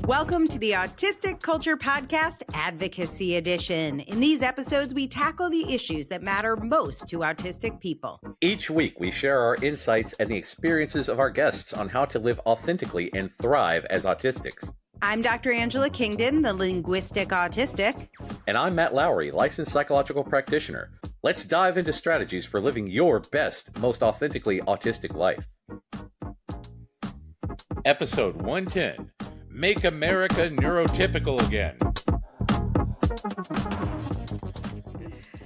Welcome to the Autistic Culture Podcast Advocacy Edition. In these episodes, we tackle the issues that matter most to autistic people. Each week, we share our insights and the experiences of our guests on how to live authentically and thrive as autistics. I'm Dr. Angela Kingdon, the linguistic autistic. And I'm Matt Lowry, licensed psychological practitioner. Let's dive into strategies for living your best, most authentically autistic life. Episode 110. Make America Neurotypical Again.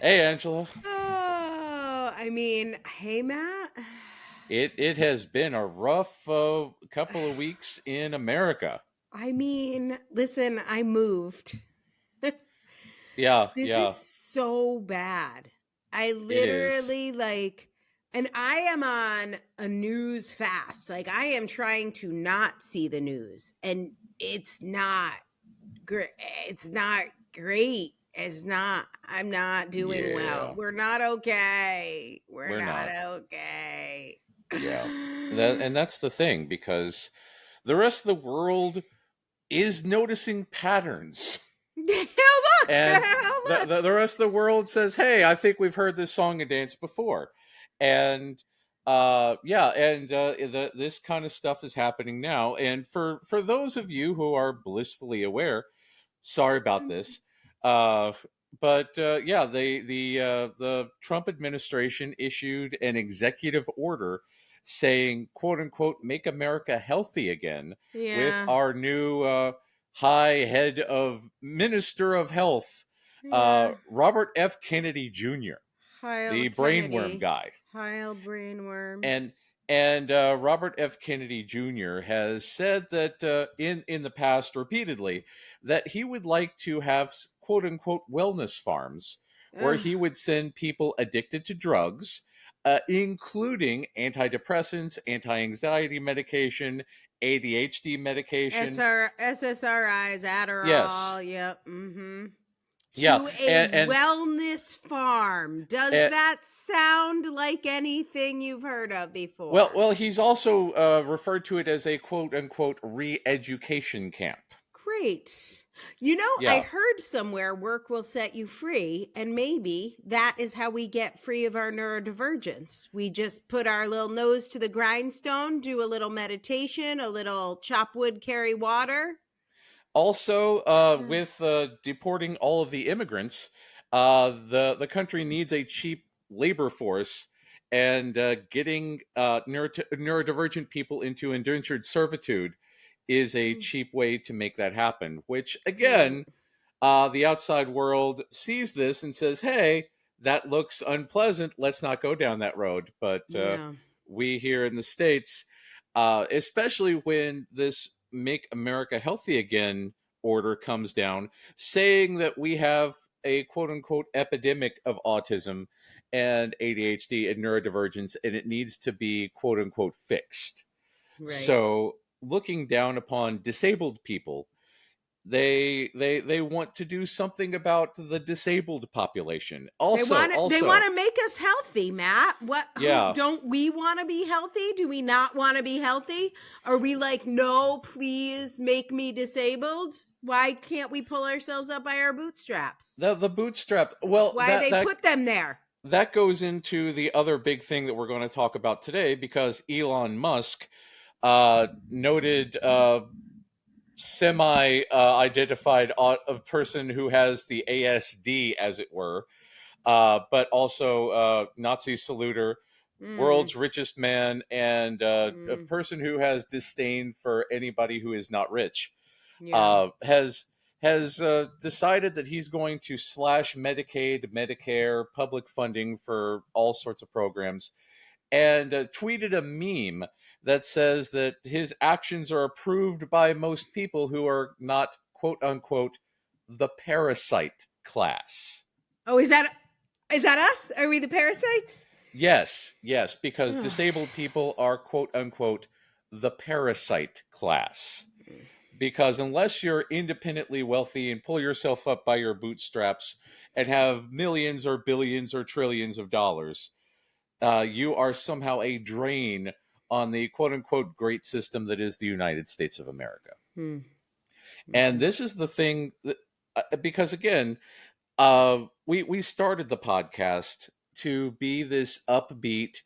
Hey, Angela. Oh, hey, Matt. It has been a rough couple of weeks in America. Listen, I moved. Yeah, This is so bad. I literally, and I am on a news fast. I am trying to not see the news. And it's not great. It's not great. I'm not doing well. We're not okay. We're not okay. Yeah. And that's the thing, because the rest of the world is noticing patterns. Look! And the rest of the world says, hey, I think we've heard this song and dance before. And this kind of stuff is happening now. And for those of you who are blissfully aware, sorry about this. The Trump administration issued an executive order saying, quote unquote, make America healthy again, with our new high head of Minister of Health, Robert F. Kennedy Jr., the brainworm guy. Heil brainworms. And Robert F. Kennedy Jr. has said that in the past repeatedly that he would like to have quote unquote wellness farms where he would send people addicted to drugs, including antidepressants, anti-anxiety medication, ADHD medication, SSRIs, Adderall. Yes. Yep. Mm-hmm. Yeah. To a wellness farm. Does that sound like anything you've heard of before? Well, he's also referred to it as a quote unquote re-education camp. Great. I heard somewhere work will set you free, and maybe that is how we get free of our neurodivergence. We just put our little nose to the grindstone, do a little meditation, a little chop wood, carry water. Also, with deporting all of the immigrants, the country needs a cheap labor force, and getting neurodivergent people into indentured servitude is a cheap way to make that happen, which, again, the outside world sees this and says, hey, that looks unpleasant. Let's not go down that road. But we here in the States, especially when this Make America Healthy Again order comes down, saying that we have a quote-unquote epidemic of autism and ADHD and neurodivergence, and it needs to be quote-unquote fixed. Right. So looking down upon disabled people, they want to do something about the disabled population. Also, they want to make us healthy, Matt. Don't we want to be healthy? Do we not want to be healthy? Are we like, no, please make me disabled? Why can't we pull ourselves up by our bootstraps? The bootstrap. Well, why they put them there. That goes into the other big thing that we're going to talk about today, because Elon Musk noted semi-identified a person who has the ASD, as it were, but also Nazi saluter, world's richest man, and a person who has disdain for anybody who is not rich, has decided that he's going to slash Medicaid, Medicare, public funding for all sorts of programs, and tweeted a meme that says that his actions are approved by most people who are not, quote unquote, the parasite class. Oh, is that us? Are we the parasites? Yes, because disabled people are, quote unquote, the parasite class. Because unless you're independently wealthy and pull yourself up by your bootstraps and have millions or billions or trillions of dollars, you are somehow a drain on the quote unquote great system that is the United States of America. Hmm. And this is the thing that, because again, we started the podcast to be this upbeat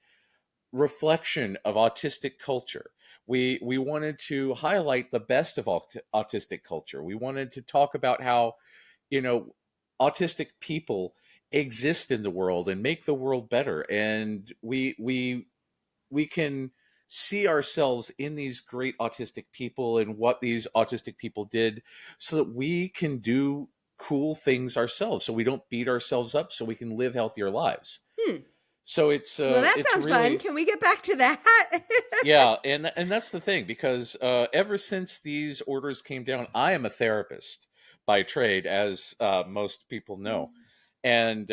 reflection of autistic culture. We wanted to highlight the best of autistic culture. We wanted to talk about how, autistic people exist in the world and make the world better, and we can see ourselves in these great autistic people and what these autistic people did, so that we can do cool things ourselves, so we don't beat ourselves up, so we can live healthier lives. So it's well, that sounds really fun. Can we get back to that? Yeah, and that's the thing, because ever since these orders came down, I am a therapist by trade, as most people know, and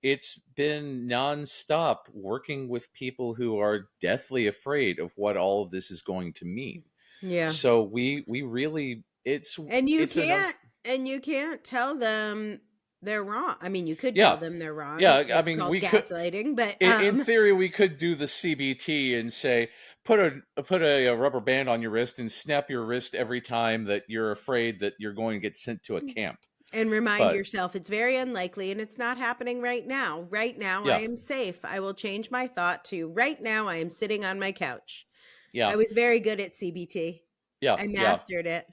it's been nonstop working with people who are deathly afraid of what all of this is going to mean. Yeah. So we really and you can't tell them they're wrong. I mean, you could tell them they're wrong. Yeah, it's I mean, called we gaslighting, but in theory, we could do the CBT and say, put a rubber band on your wrist and snap your wrist every time that you're afraid that you're going to get sent to a camp. And remind yourself it's very unlikely, and it's not happening right now. Right now, I am safe. I will change my thought to right now, I am sitting on my couch. Yeah. I was very good at CBT. Yeah. I mastered it.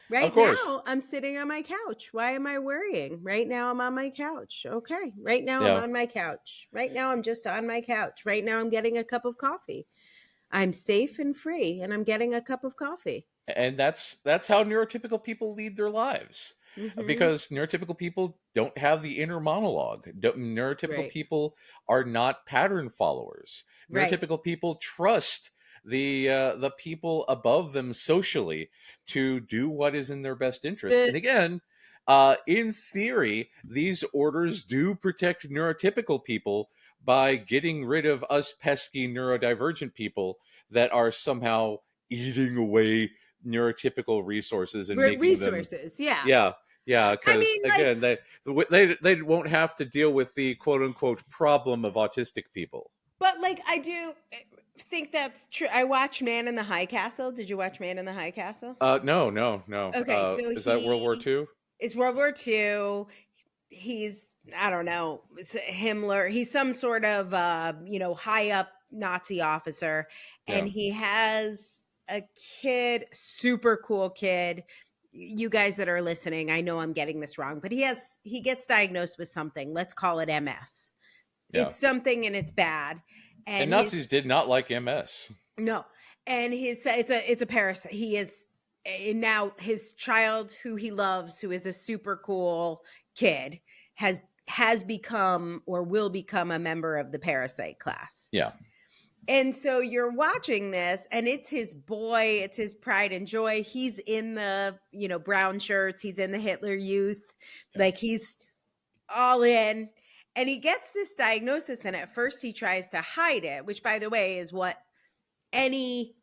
Right now, I'm sitting on my couch. Why am I worrying? Right now, I'm on my couch. Okay. Right now, I'm on my couch. Right now, I'm just on my couch. Right now, I'm getting a cup of coffee. I'm safe and free, and I'm getting a cup of coffee. And that's how neurotypical people lead their lives. Because neurotypical people don't have the inner monologue. Neurotypical people are not pattern followers. Neurotypical people trust the people above them socially to do what is in their best interest. And again, in theory, these orders do protect neurotypical people by getting rid of us pesky neurodivergent people that are somehow eating away neurotypical resources and making them, because again, they won't have to deal with the quote unquote problem of autistic people. But I do think that's true. I watched Man in the High Castle. Did you watch Man in the High Castle? No. Okay, so is that World War II? It's World War II. He's, I don't know, Himmler. He's some sort of high up Nazi officer, and he has a kid, super cool kid. You guys that are listening, I know I'm getting this wrong, but he gets diagnosed with something. Let's call it MS. It's something, and it's bad. And Nazis did not like MS. No, and it's a parasite. He is now, his child, who he loves, who is a super cool kid, has become or will become a member of the parasite class. Yeah. And so you're watching this, and it's his boy, it's his pride and joy. He's in the, brown shirts. He's in the Hitler Youth. He's all in. And he gets this diagnosis, and at first he tries to hide it, which, by the way, is what any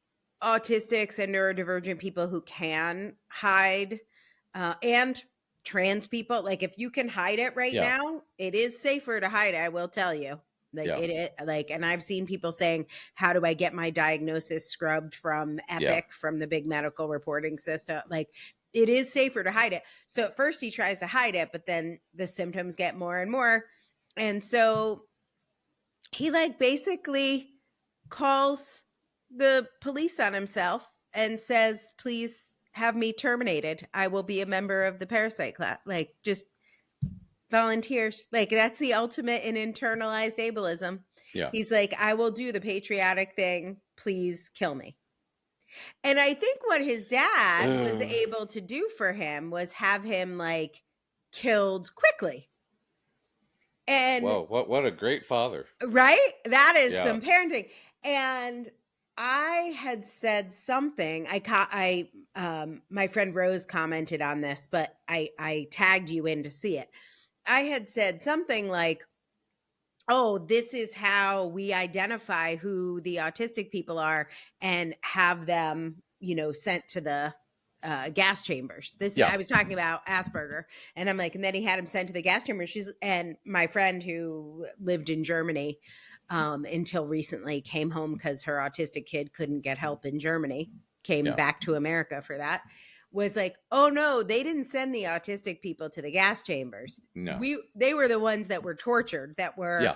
autistics and neurodivergent people who can hide, and trans people, if you can hide it now, it is safer to hide it, I will tell you. And I've seen people saying, how do I get my diagnosis scrubbed from Epic, from the big medical reporting system? It is safer to hide it. So at first he tries to hide it, but then the symptoms get more and more. And so he basically calls the police on himself and says, please have me terminated. I will be a member of the parasite class. Just volunteers. That's the ultimate in internalized ableism. Yeah. He's I will do the patriotic thing. Please kill me. And I think what his dad was able to do for him was have him killed quickly. And whoa, what a great father. Right? That is some parenting. And I had said something. My friend Rose commented on this, but I tagged you in to see it. I had said something oh, this is how we identify who the autistic people are and have them, sent to the gas chambers. I was talking about Asperger, and I'm and then he had him sent to the gas chambers. And my friend who lived in Germany until recently, came home because her autistic kid couldn't get help in Germany, came back to America for that, was like, oh no, they didn't send the autistic people to the gas chambers. No. They were the ones that were tortured, that were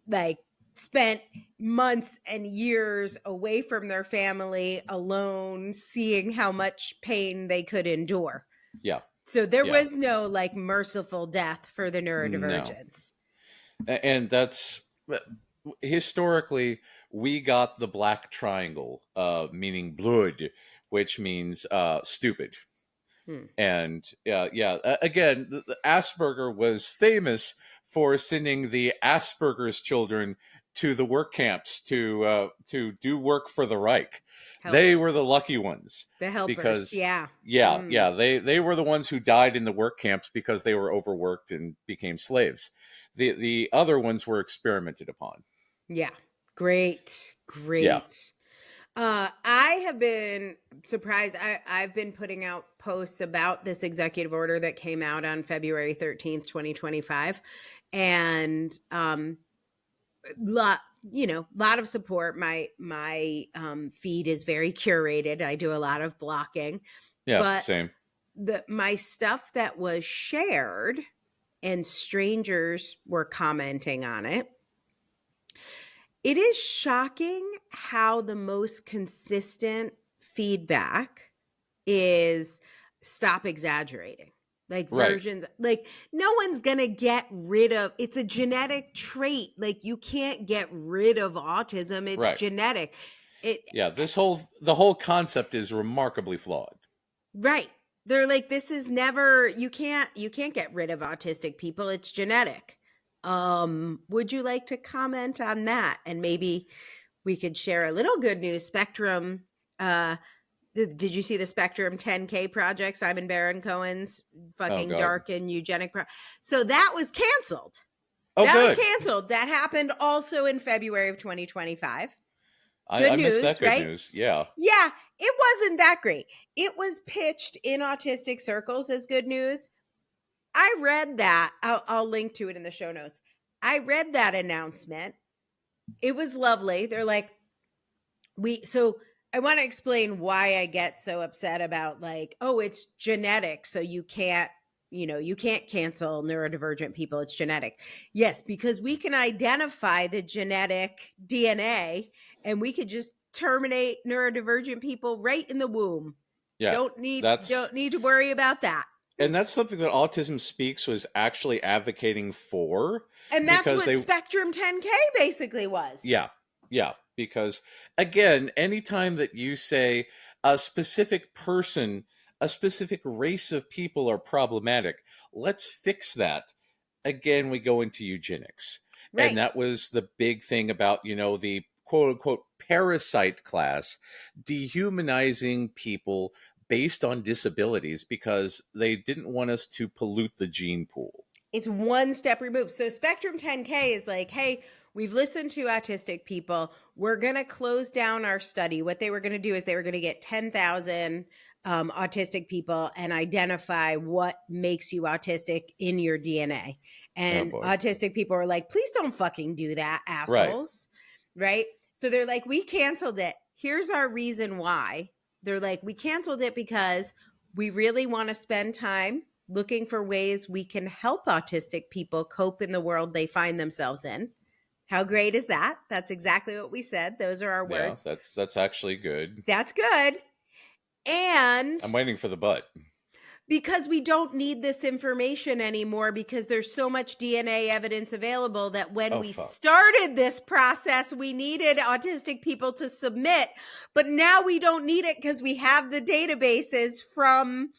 like spent months and years away from their family, alone, seeing how much pain they could endure. Yeah. So there was no like merciful death for the neurodivergence. No. And that's historically, we got the black triangle, meaning blood, which means stupid. And again, the Asperger was famous for sending the Asperger's children to the work camps to do work for the Reich. They were the lucky ones. The helpers, because, yeah. They were the ones who died in the work camps because they were overworked and became slaves. The other ones were experimented upon. Yeah, great. Yeah. I have been surprised. I've been putting out posts about this executive order that came out on February 13th, 2025. And lot of support. My feed is very curated. I do a lot of blocking. Yeah, but same. My stuff that was shared and strangers were commenting on it. It is shocking how the most consistent feedback is stop exaggerating. Like versions, like no one's going to get rid of, it's a genetic trait. Like you can't get rid of autism. It's genetic. The whole concept is remarkably flawed. Right. They're like, this is never, you can't get rid of autistic people. It's genetic. Would you like to comment on that? And maybe we could share a little good news. Spectrum, did you see the Spectrum 10K project, Simon Baron-Cohen's fucking dark and eugenic? So that was canceled. Was canceled. That happened also in February of 2025. I missed that good news. Yeah. Yeah, it wasn't that great. It was pitched in autistic circles as good news. I read that. I'll link to it in the show notes. I read that announcement. It was lovely. They're like, I want to explain why I get so upset about like, oh, it's genetic. So you can't cancel neurodivergent people. It's genetic. Yes, because we can identify the genetic DNA and we could just terminate neurodivergent people right in the womb. Yeah. Don't need to worry about that. And that's something that Autism Speaks was actually advocating for. And that's what Spectrum 10K basically was. Yeah. Yeah. Because, again, anytime that you say a specific person, a specific race of people are problematic, let's fix that. Again, we go into eugenics. Right. And that was the big thing about, the quote-unquote parasite class, dehumanizing people based on disabilities because they didn't want us to pollute the gene pool. It's one step removed. So Spectrum 10K is like, hey, we've listened to autistic people. We're going to close down our study. What they were going to do is they were going to get 10,000 autistic people and identify what makes you autistic in your DNA. And autistic people are like, please don't fucking do that, assholes. Right? So they're like, we canceled it. Here's our reason why. They're like, we canceled it because we really want to spend time looking for ways we can help autistic people cope in the world they find themselves in. How great is that? That's exactly what we said. Those are our words. Yeah, that's actually good. That's good. And I'm waiting for the but. Because we don't need this information anymore because there's so much DNA evidence available that when we started this process, we needed autistic people to submit. But now we don't need it because we have the databases from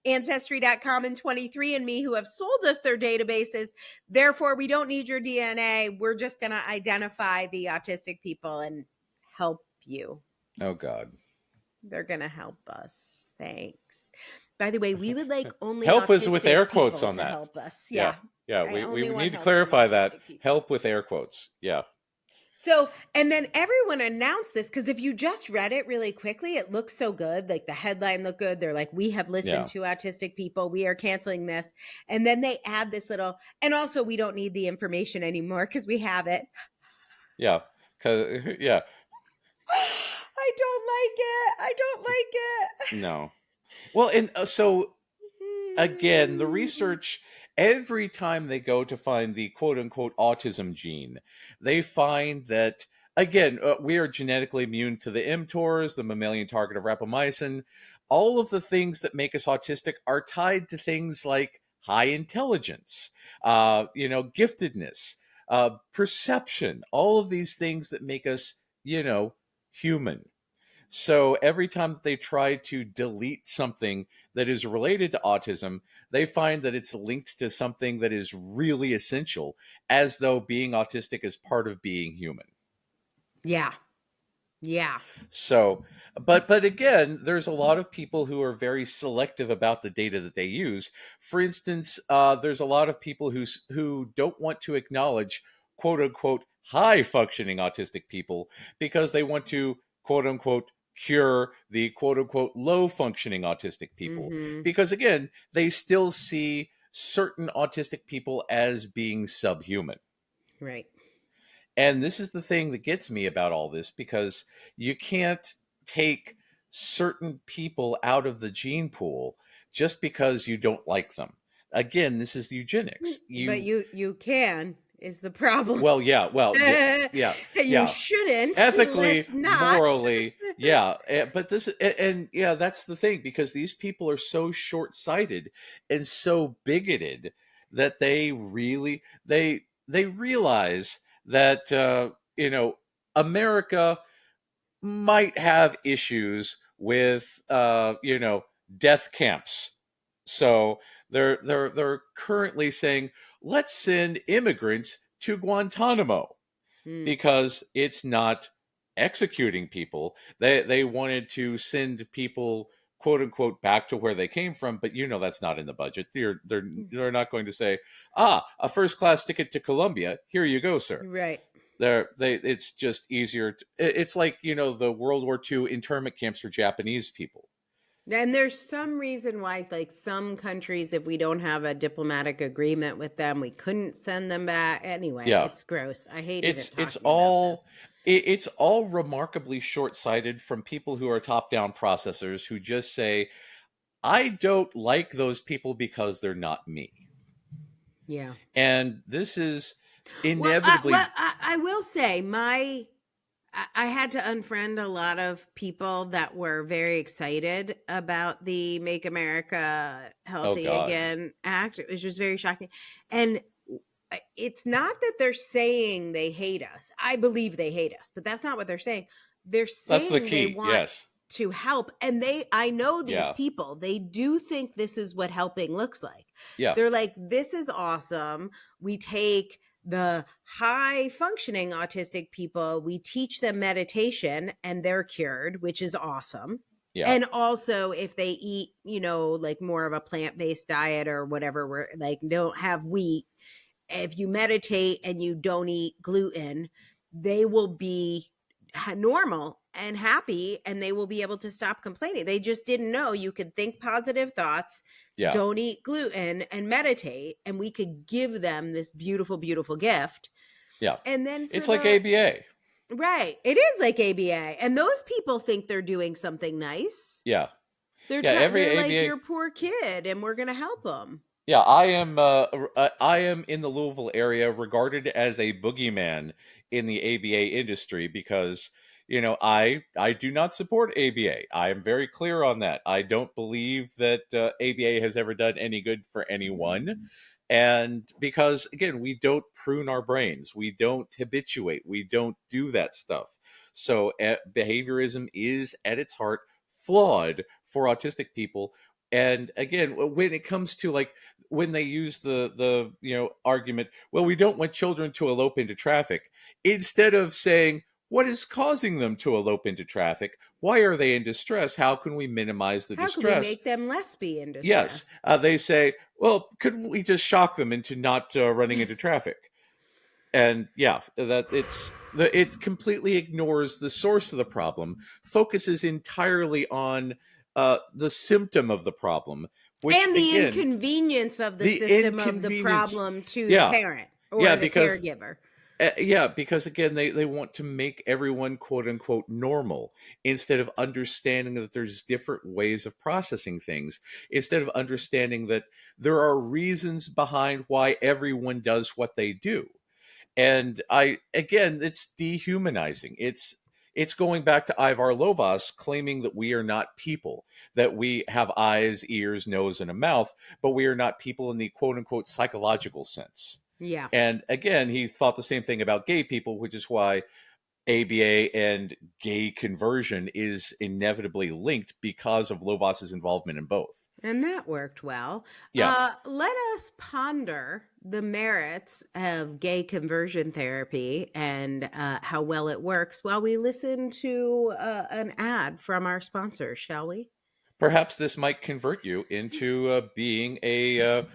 Ancestry.com and 23andMe who have sold us their databases. Therefore, we don't need your DNA. We're just going to identify the autistic people and help you. Oh, God. They're going to help us. Thanks. By the way, we would like only help us with air quotes on that. Help us. Yeah. We need to clarify that. Help with air quotes. Yeah. So, and then everyone announced this because if you just read it really quickly, it looks so good. Like the headline looked good. They're like, we have listened to autistic people. We are canceling this. And then they add this little, and also we don't need the information anymore because we have it. Yeah. Yeah. I don't like it. I don't like it. No. Well, and so again, the research, every time they go to find the quote unquote autism gene, they find that, again, we are genetically immune to the mTORs, the mammalian target of rapamycin. All of the things that make us autistic are tied to things like high intelligence, giftedness, perception, all of these things that make us, human. So every time that they try to delete something that is related to autism, they find that it's linked to something that is really essential, as though being autistic is part of being human. Yeah. Yeah. So, but again, there's a lot of people who are very selective about the data that they use. For instance, there's a lot of people who don't want to acknowledge quote unquote high functioning autistic people because they want to quote unquote cure the quote unquote low functioning autistic people. Mm-hmm. Because again, they still see certain autistic people as being subhuman. Right. And this is the thing that gets me about all this, because you can't take certain people out of the gene pool just because you don't like them. Again, this is eugenics. But you can is the problem. Well, yeah, You shouldn't. Ethically, Let's not. morally, yeah. But this, and yeah, that's the thing, because these people are so short-sighted and so bigoted that they really they realize that America might have issues with death camps. So they're currently saying, let's send immigrants to Guantanamo because it's not executing people. They wanted to send people quote unquote back to where they came from, but that's not in the budget. They're not going to say, a first class ticket to Colombia, here you go, sir. Right. It's just easier. It's like the World War II internment camps for Japanese people. And there's some reason why, like some countries, if we don't have a diplomatic agreement with them, we couldn't send them back. Anyway, yeah. It's gross. I hate it. It's all remarkably short-sighted from people who are top-down processors who just say, I don't like those people because they're not me. Yeah. And this is inevitably... I will say, I had to unfriend a lot of people that were very excited about the Make America Healthy Again Act. It was just very shocking. And it's not that they're saying they hate us. I believe they hate us, but that's not what they're saying. They're saying that's the key. They want to help. And I know these people, they do think this is what helping looks like. Yeah. They're like, this is awesome. We take the high functioning autistic people, we teach them meditation and they're cured, which is awesome. Yeah. And also if they eat, like more of a plant-based diet or whatever, where like don't have wheat, if you meditate and you don't eat gluten, they will be normal and happy and they will be able to stop complaining. They just didn't know you could think positive thoughts, don't eat gluten and meditate, and we could give them this beautiful, beautiful gift. Yeah. And then it's like ABA. Right. It is like ABA. And those people think they're doing something nice. Yeah. They're like your poor kid and we're going to help them. Yeah, I am in the Louisville area regarded as a boogeyman in the ABA industry because, I do not support ABA. I am very clear on that. I don't believe that ABA has ever done any good for anyone. And because, again, we don't prune our brains. We don't habituate. We don't do that stuff. So behaviorism is at its heart flawed for autistic people. And again, when it comes to like when they use the argument, well, we don't want children to elope into traffic, instead of saying what is causing them to elope into traffic, why are they in distress? How can we minimize the distress? How can we make them less be in distress? Yes, they say, well, couldn't we just shock them into not running into traffic? And it completely ignores the source of the problem, focuses entirely on the symptom of the problem, and the inconvenience of the system of the problem to the parent or the caregiver. Yeah, because again, they want to make everyone quote unquote normal instead of understanding that there's different ways of processing things, instead of understanding that there are reasons behind why everyone does what they do. And again, it's dehumanizing. It's going back to Ivar Lovaas claiming that we are not people, that we have eyes, ears, nose, and a mouth, but we are not people in the quote unquote psychological sense. Yeah. And again, he thought the same thing about gay people, which is why ABA and gay conversion is inevitably linked because of Lovaas's involvement in both. And that worked well. Yeah. Let us ponder the merits of gay conversion therapy and how well it works while we listen to an ad from our sponsors, shall we? Perhaps this might convert you into being a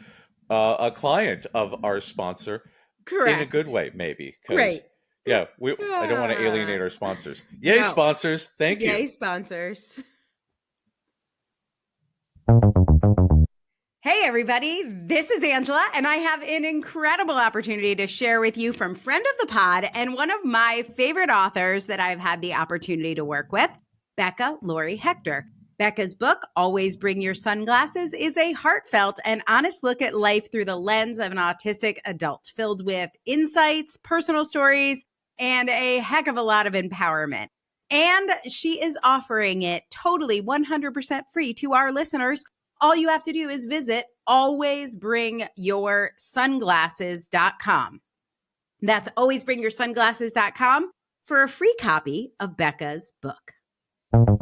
client of our sponsor. Correct. In a good way, maybe. Great. Yeah, I don't want to alienate our sponsors. Yay, no. Sponsors. Thank you. Yay, sponsors. Hey, everybody. This is Angela, and I have an incredible opportunity to share with you from friend of the pod and one of my favorite authors that I've had the opportunity to work with, Becca Lori Hector. Becca's book, Always Bring Your Sunglasses, is a heartfelt and honest look at life through the lens of an autistic adult, filled with insights, personal stories, and a heck of a lot of empowerment. And she is offering it totally 100% free to our listeners. All you have to do is visit alwaysbringyoursunglasses.com. That's alwaysbringyoursunglasses.com for a free copy of Becca's book. All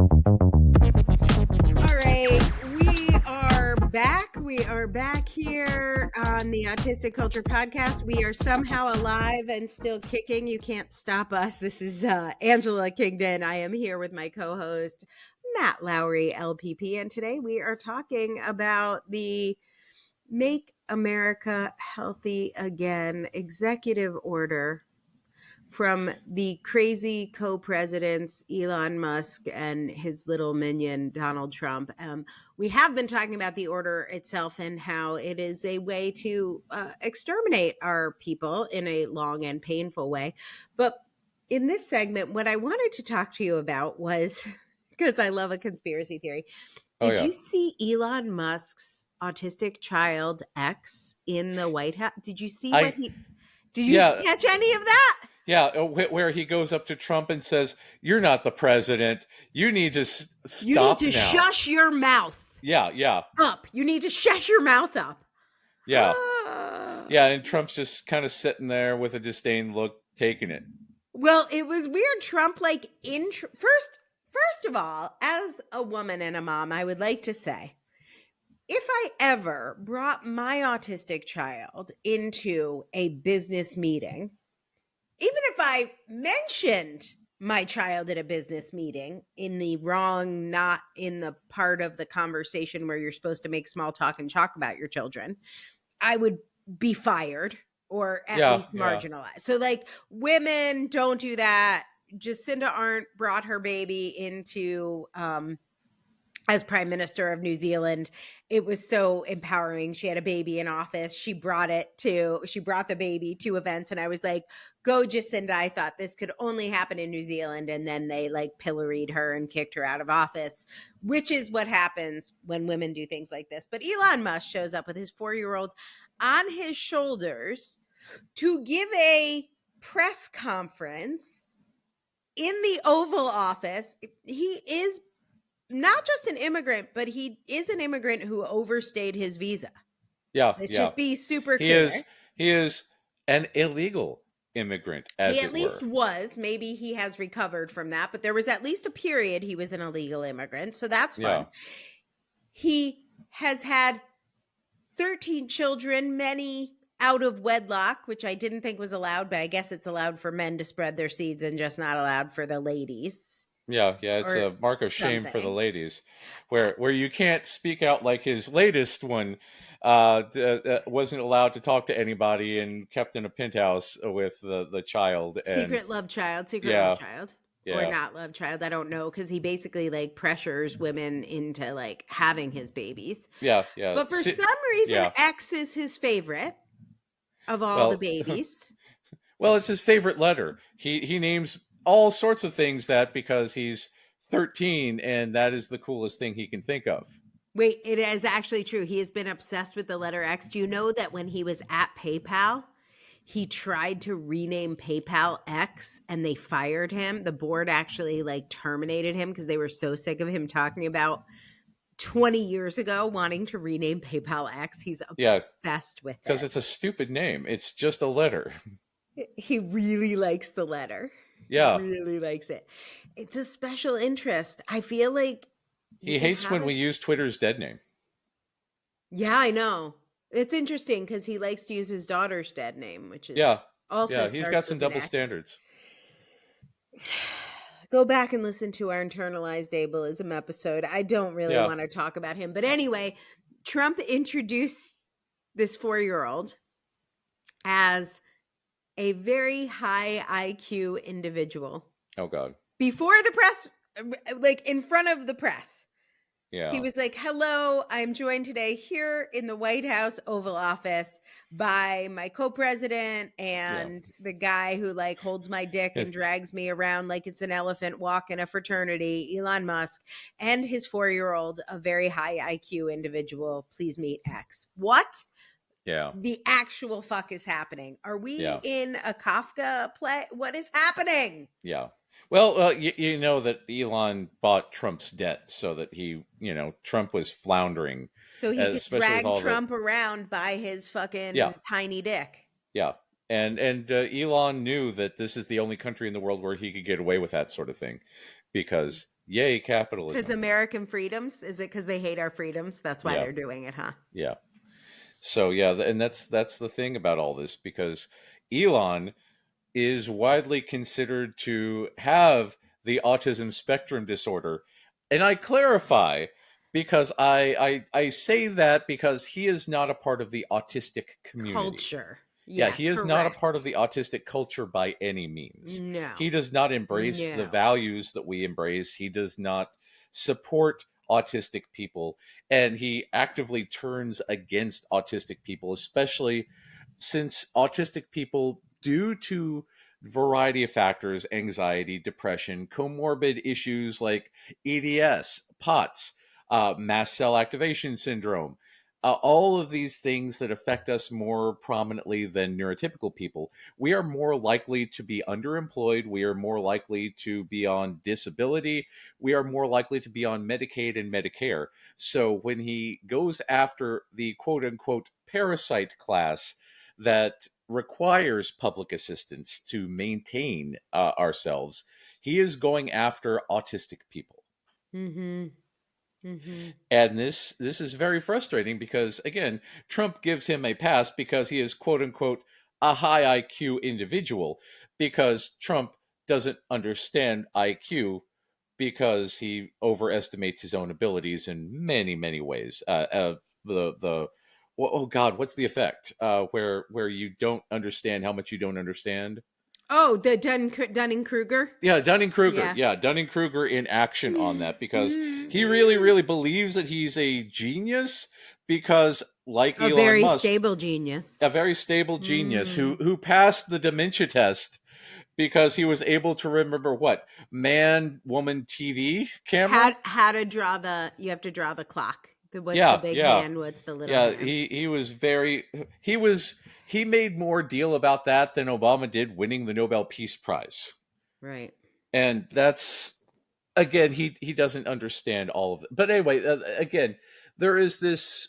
right, we are back. We are back here on the Autistic Culture Podcast. We are somehow alive and still kicking. You can't stop us. This is Angela Kingdon. I am here with my co-host, Matt Lowry, LPP. And today we are talking about the Make America Healthy Again executive order from the crazy co-presidents, Elon Musk and his little minion, Donald Trump. We have been talking about the order itself and how it is a way to exterminate our people in a long and painful way. But in this segment, what I wanted to talk to you about was, because I love a conspiracy theory, did you see Elon Musk's autistic child X in the White House? Did you see what did you catch any of that? Yeah, where he goes up to Trump and says, "You're not the president. You need to stop now. You need to shush your mouth." Yeah. Up. You need to shush your mouth up. Yeah. Yeah, and Trump's just kind of sitting there with a disdain look, taking it. Well, it was weird. Trump, first of all, as a woman and a mom, I would like to say, if I ever brought my autistic child into a business meeting, even if I mentioned my child at a business meeting in the wrong, not in the part of the conversation where you're supposed to make small talk and talk about your children, I would be fired or at least marginalized. So women don't do that. Jacinda Ardern brought her baby into as Prime Minister of New Zealand. It was so empowering. She had a baby in office. She brought the baby to events, and I was like, go Jacinda. I thought this could only happen in New Zealand. And then they pilloried her and kicked her out of office, which is what happens when women do things like this. But Elon Musk shows up with his 4-year-olds on his shoulders to give a press conference in the Oval Office. He is not just an immigrant, but he is an immigrant who overstayed his visa. Yeah. Let's just be super clear. He is an illegal immigrant, as he at least was. Maybe he has recovered from that, but there was at least a period he was an illegal immigrant. So that's fun. Yeah. He has had 13 children, many out of wedlock, which I didn't think was allowed, but I guess it's allowed for men to spread their seeds and just not allowed for the ladies. Yeah, it's a mark of shame for the ladies, where you can't speak out like his latest one wasn't allowed to talk to anybody and kept in a penthouse with the child. Secret love child, or not love child. I don't know, because he basically pressures women into having his babies. Yeah. But for some reason, X is his favorite of all the babies. Well, it's his favorite letter. He names all sorts of things that because he's 13 and that is the coolest thing he can think of. Wait, it is actually true. He has been obsessed with the letter X. Do you know that when he was at PayPal, he tried to rename PayPal X and they fired him? The board actually like terminated him because they were so sick of him talking about 20 years ago wanting to rename PayPal X. He's Yeah, obsessed with because it. it's a stupid name. It's just a letter. He really likes the letter. Yeah. He really likes it. It's a special interest. I feel like He hates when we use Twitter's dead name. Yeah, I know. It's interesting because he likes to use his daughter's dead name, which is also he's got some double standards. Go back and listen to our internalized ableism episode. I don't really want to talk about him. But anyway, Trump introduced this 4-year-old as a very high IQ individual. Oh, God. Before the press, like in front of the press. Yeah. He was like, hello, I'm joined today here in the White House Oval Office by my co-president and the guy who like holds my dick and drags me around like it's an elephant walk in a fraternity, Elon Musk, and his 4-year-old, a very high IQ individual. Please meet X. What? Yeah. The actual fuck is happening? Are we in a Kafka play? What is happening? Yeah. Well, you know that Elon bought Trump's debt so that Trump was floundering. So he could drag Trump around by his fucking tiny dick. Yeah. And Elon knew that this is the only country in the world where he could get away with that sort of thing because, yay, capitalism. Because American freedoms? Is it because they hate our freedoms? That's why they're doing it, huh? Yeah. So, and that's the thing about all this, because Elon is widely considered to have the autism spectrum disorder. And I clarify, because I say that because he is not a part of the autistic community. Culture. Yeah, he is not a part of the autistic culture by any means. No. He does not embrace the values that we embrace. He does not support autistic people. And he actively turns against autistic people, especially since autistic people, due to a variety of factors, anxiety, depression, comorbid issues like EDS, POTS, mast cell activation syndrome, all of these things that affect us more prominently than neurotypical people, we are more likely to be underemployed. We are more likely to be on disability. We are more likely to be on Medicaid and Medicare. So when he goes after the quote unquote parasite class that requires public assistance to maintain ourselves, he is going after autistic people. Mm-hmm. Mm-hmm. And this is very frustrating because, again, Trump gives him a pass because he is, quote unquote, a high IQ individual, because Trump doesn't understand IQ because he overestimates his own abilities in many, many ways. Oh God, what's the effect? Where you don't understand how much you don't understand. Oh, the Dunning-Kruger? Yeah, Dunning-Kruger. Yeah, Dunning-Kruger in action on that, because he really, really believes that he's a genius, because like Elon Musk, a very stable genius who passed the dementia test because he was able to remember what? Man, woman, TV camera? How to draw you have to draw the clock. What's the big hand? What's the little hand? He made more deal about that than Obama did winning the Nobel Peace Prize. Right. And that's, again, he doesn't understand all of it. But anyway, again, there is this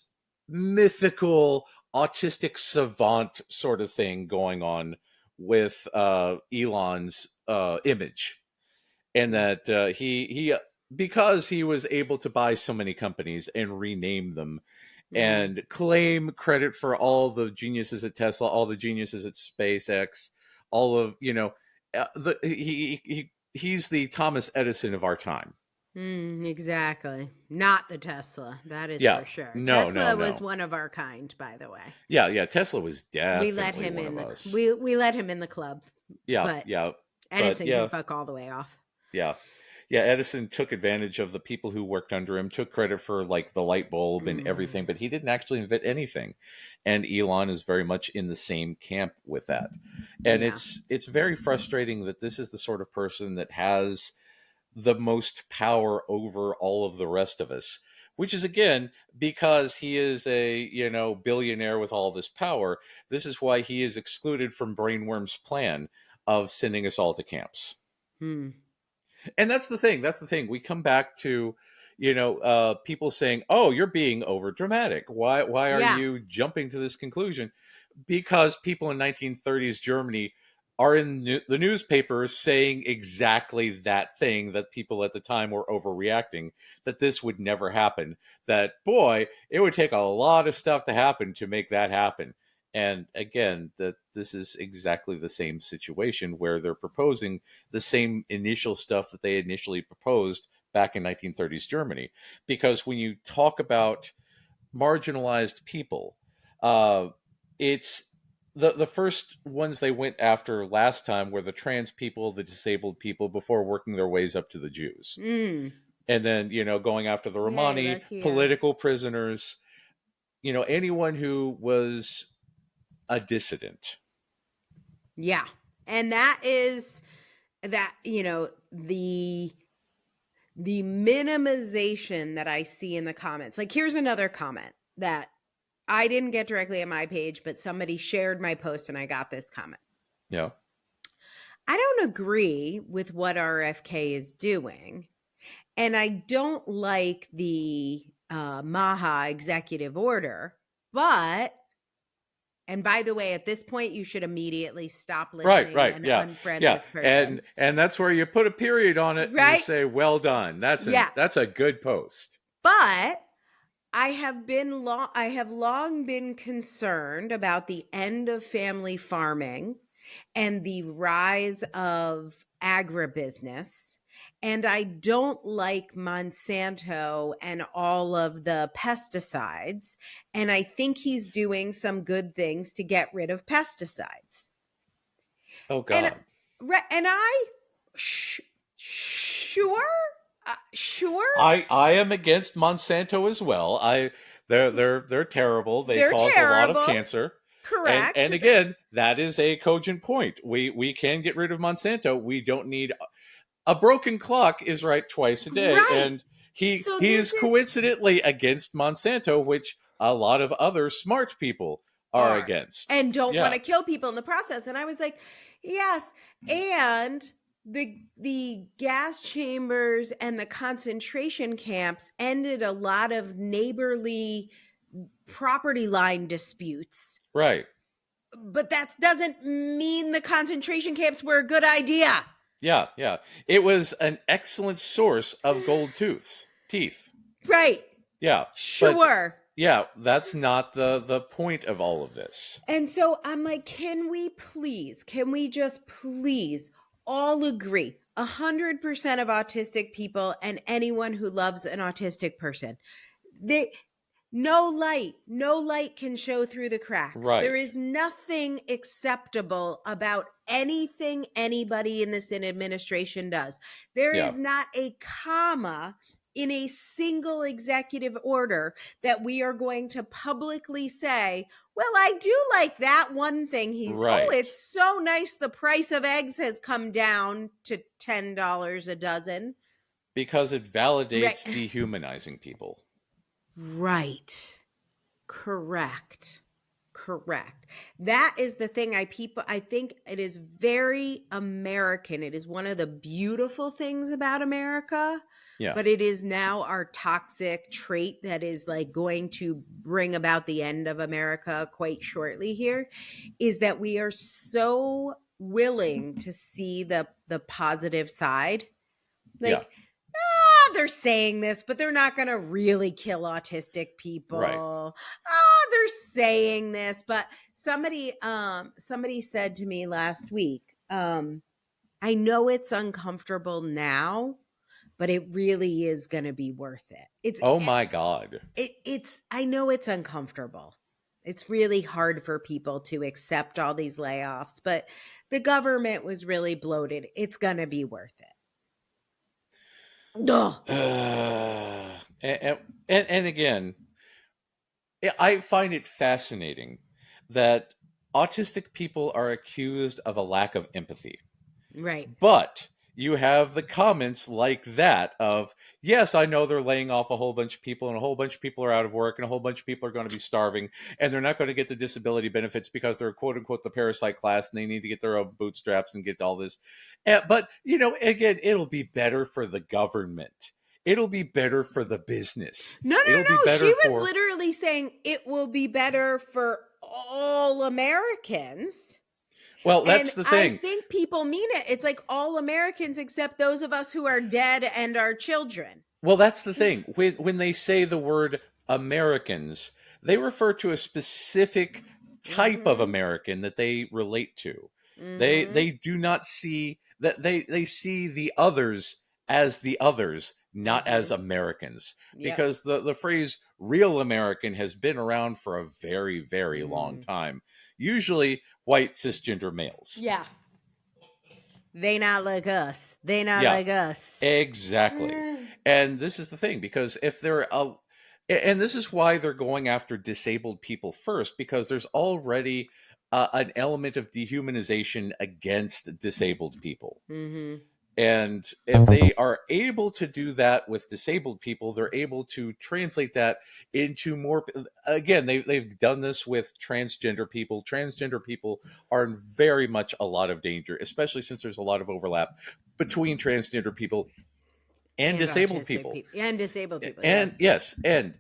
mythical autistic savant sort of thing going on with Elon's image. And that he because he was able to buy so many companies and rename them and claim credit for all the geniuses at Tesla, all the geniuses at SpaceX, all of, he's the Thomas Edison of our time. Exactly. Not the Tesla. That is for sure. Tesla was one of our kind, by the way. Yeah. Tesla was definitely we let him one in of us. We let him in the club. Yeah. Edison can fuck all the way off. Yeah. Yeah, Edison took advantage of the people who worked under him, took credit for like the light bulb and everything, but he didn't actually invent anything. And Elon is very much in the same camp with that. And Yeah. it's very frustrating that this is the sort of person that has the most power over all of the rest of us, which is again because he is a, billionaire with all this power. This is why he is excluded from Brainworm's plan of sending us all to camps. Hmm. And that's the thing we come back to, people saying, oh, you're being over dramatic, why are Yeah. you jumping to this conclusion? Because people in 1930s Germany are in the newspapers saying exactly that thing, that people at the time were overreacting, that this would never happen, that, boy, it would take a lot of stuff to happen to make that happen. And again, that this is exactly the same situation where they're proposing the same initial stuff that they initially proposed back in 1930s Germany. Because when you talk about marginalized people, it's the first ones they went after last time were the trans people, the disabled people, before working their ways up to the Jews. Mm. And then, going after the Romani, political prisoners, anyone who was a dissident. Yeah. And that is that, the minimization that I see in the comments. Like, here's another comment that I didn't get directly on my page, but somebody shared my post and I got this comment. Yeah. I don't agree with what RFK is doing. And I don't like the Maha executive order, but, and by the way, at this point, you should immediately stop listening and unfriend this person. And that's where you put a period on it, right? And you say, well done. That's a good post. But I have long been concerned about the end of family farming and the rise of agribusiness. And I don't like Monsanto and all of the pesticides. And I think he's doing some good things to get rid of pesticides. Oh, God. And I, sure. I am against Monsanto as well. They're terrible. They're cause terrible. A lot of cancer. Correct. And again, that is a cogent point. We can get rid of Monsanto. We don't need a broken clock is right twice a day. Right. And he is coincidentally against Monsanto, which a lot of other smart people are against. And don't want to kill people in the process. And I was like, yes. And the gas chambers and the concentration camps ended a lot of neighborly property line disputes. Right. But that doesn't mean the concentration camps were a good idea. Yeah. It was an excellent source of gold teeth. Right. Yeah. Sure. Yeah, that's not the point of all of this. And so I'm like, can we just please all agree 100% of autistic people and anyone who loves an autistic person, no light can show through the cracks. Right. There is nothing acceptable about anything anybody in this administration does. There is not a comma in a single executive order that we are going to publicly say, well, I do like that one thing. It's so nice. The price of eggs has come down to $10 a dozen. Because it validates dehumanizing people. Right. Correct. That is the thing I think it is very American. It is one of the beautiful things about America. Yeah. But it is now our toxic trait that is like going to bring about the end of America quite shortly here, is that we are so willing to see the positive side. They're saying this, but they're not going to really kill autistic people. Right. They're saying this, but somebody said to me last week, I know it's uncomfortable now, but it really is going to be worth it. My God. I know it's uncomfortable. It's really hard for people to accept all these layoffs, but the government was really bloated. It's going to be worth it. And again, I find it fascinating that autistic people are accused of a lack of empathy. Right. But you have the comments like that of, yes, I know they're laying off a whole bunch of people and a whole bunch of people are out of work and a whole bunch of people are going to be starving and they're not going to get the disability benefits because they're quote unquote the parasite class and they need to get their own bootstraps and get all this. But, again, it'll be better for the government. It'll be better for the business. No. It'll be better She for... was literally saying it will be better for all Americans. Well, that's the thing. I think people mean it. It's like all Americans except those of us who are dead and our children. Well, that's the thing. When they say the word Americans, they refer to a specific type of American that they relate to. They do not see that they see the others as the others, not as Americans. Because the phrase real American has been around for a very, very long time. Usually white cisgender males. Yeah. They not like us. They not like us. Exactly. And this is the thing, because if they're and this is why they're going after disabled people first, because there's already an element of dehumanization against disabled people. And if they are able to do that with disabled people, they're able to translate that into more. Again, they've done this with transgender people. Transgender people are in very much a lot of danger, especially since there's a lot of overlap between transgender people and disabled people. And disabled people. And yes, and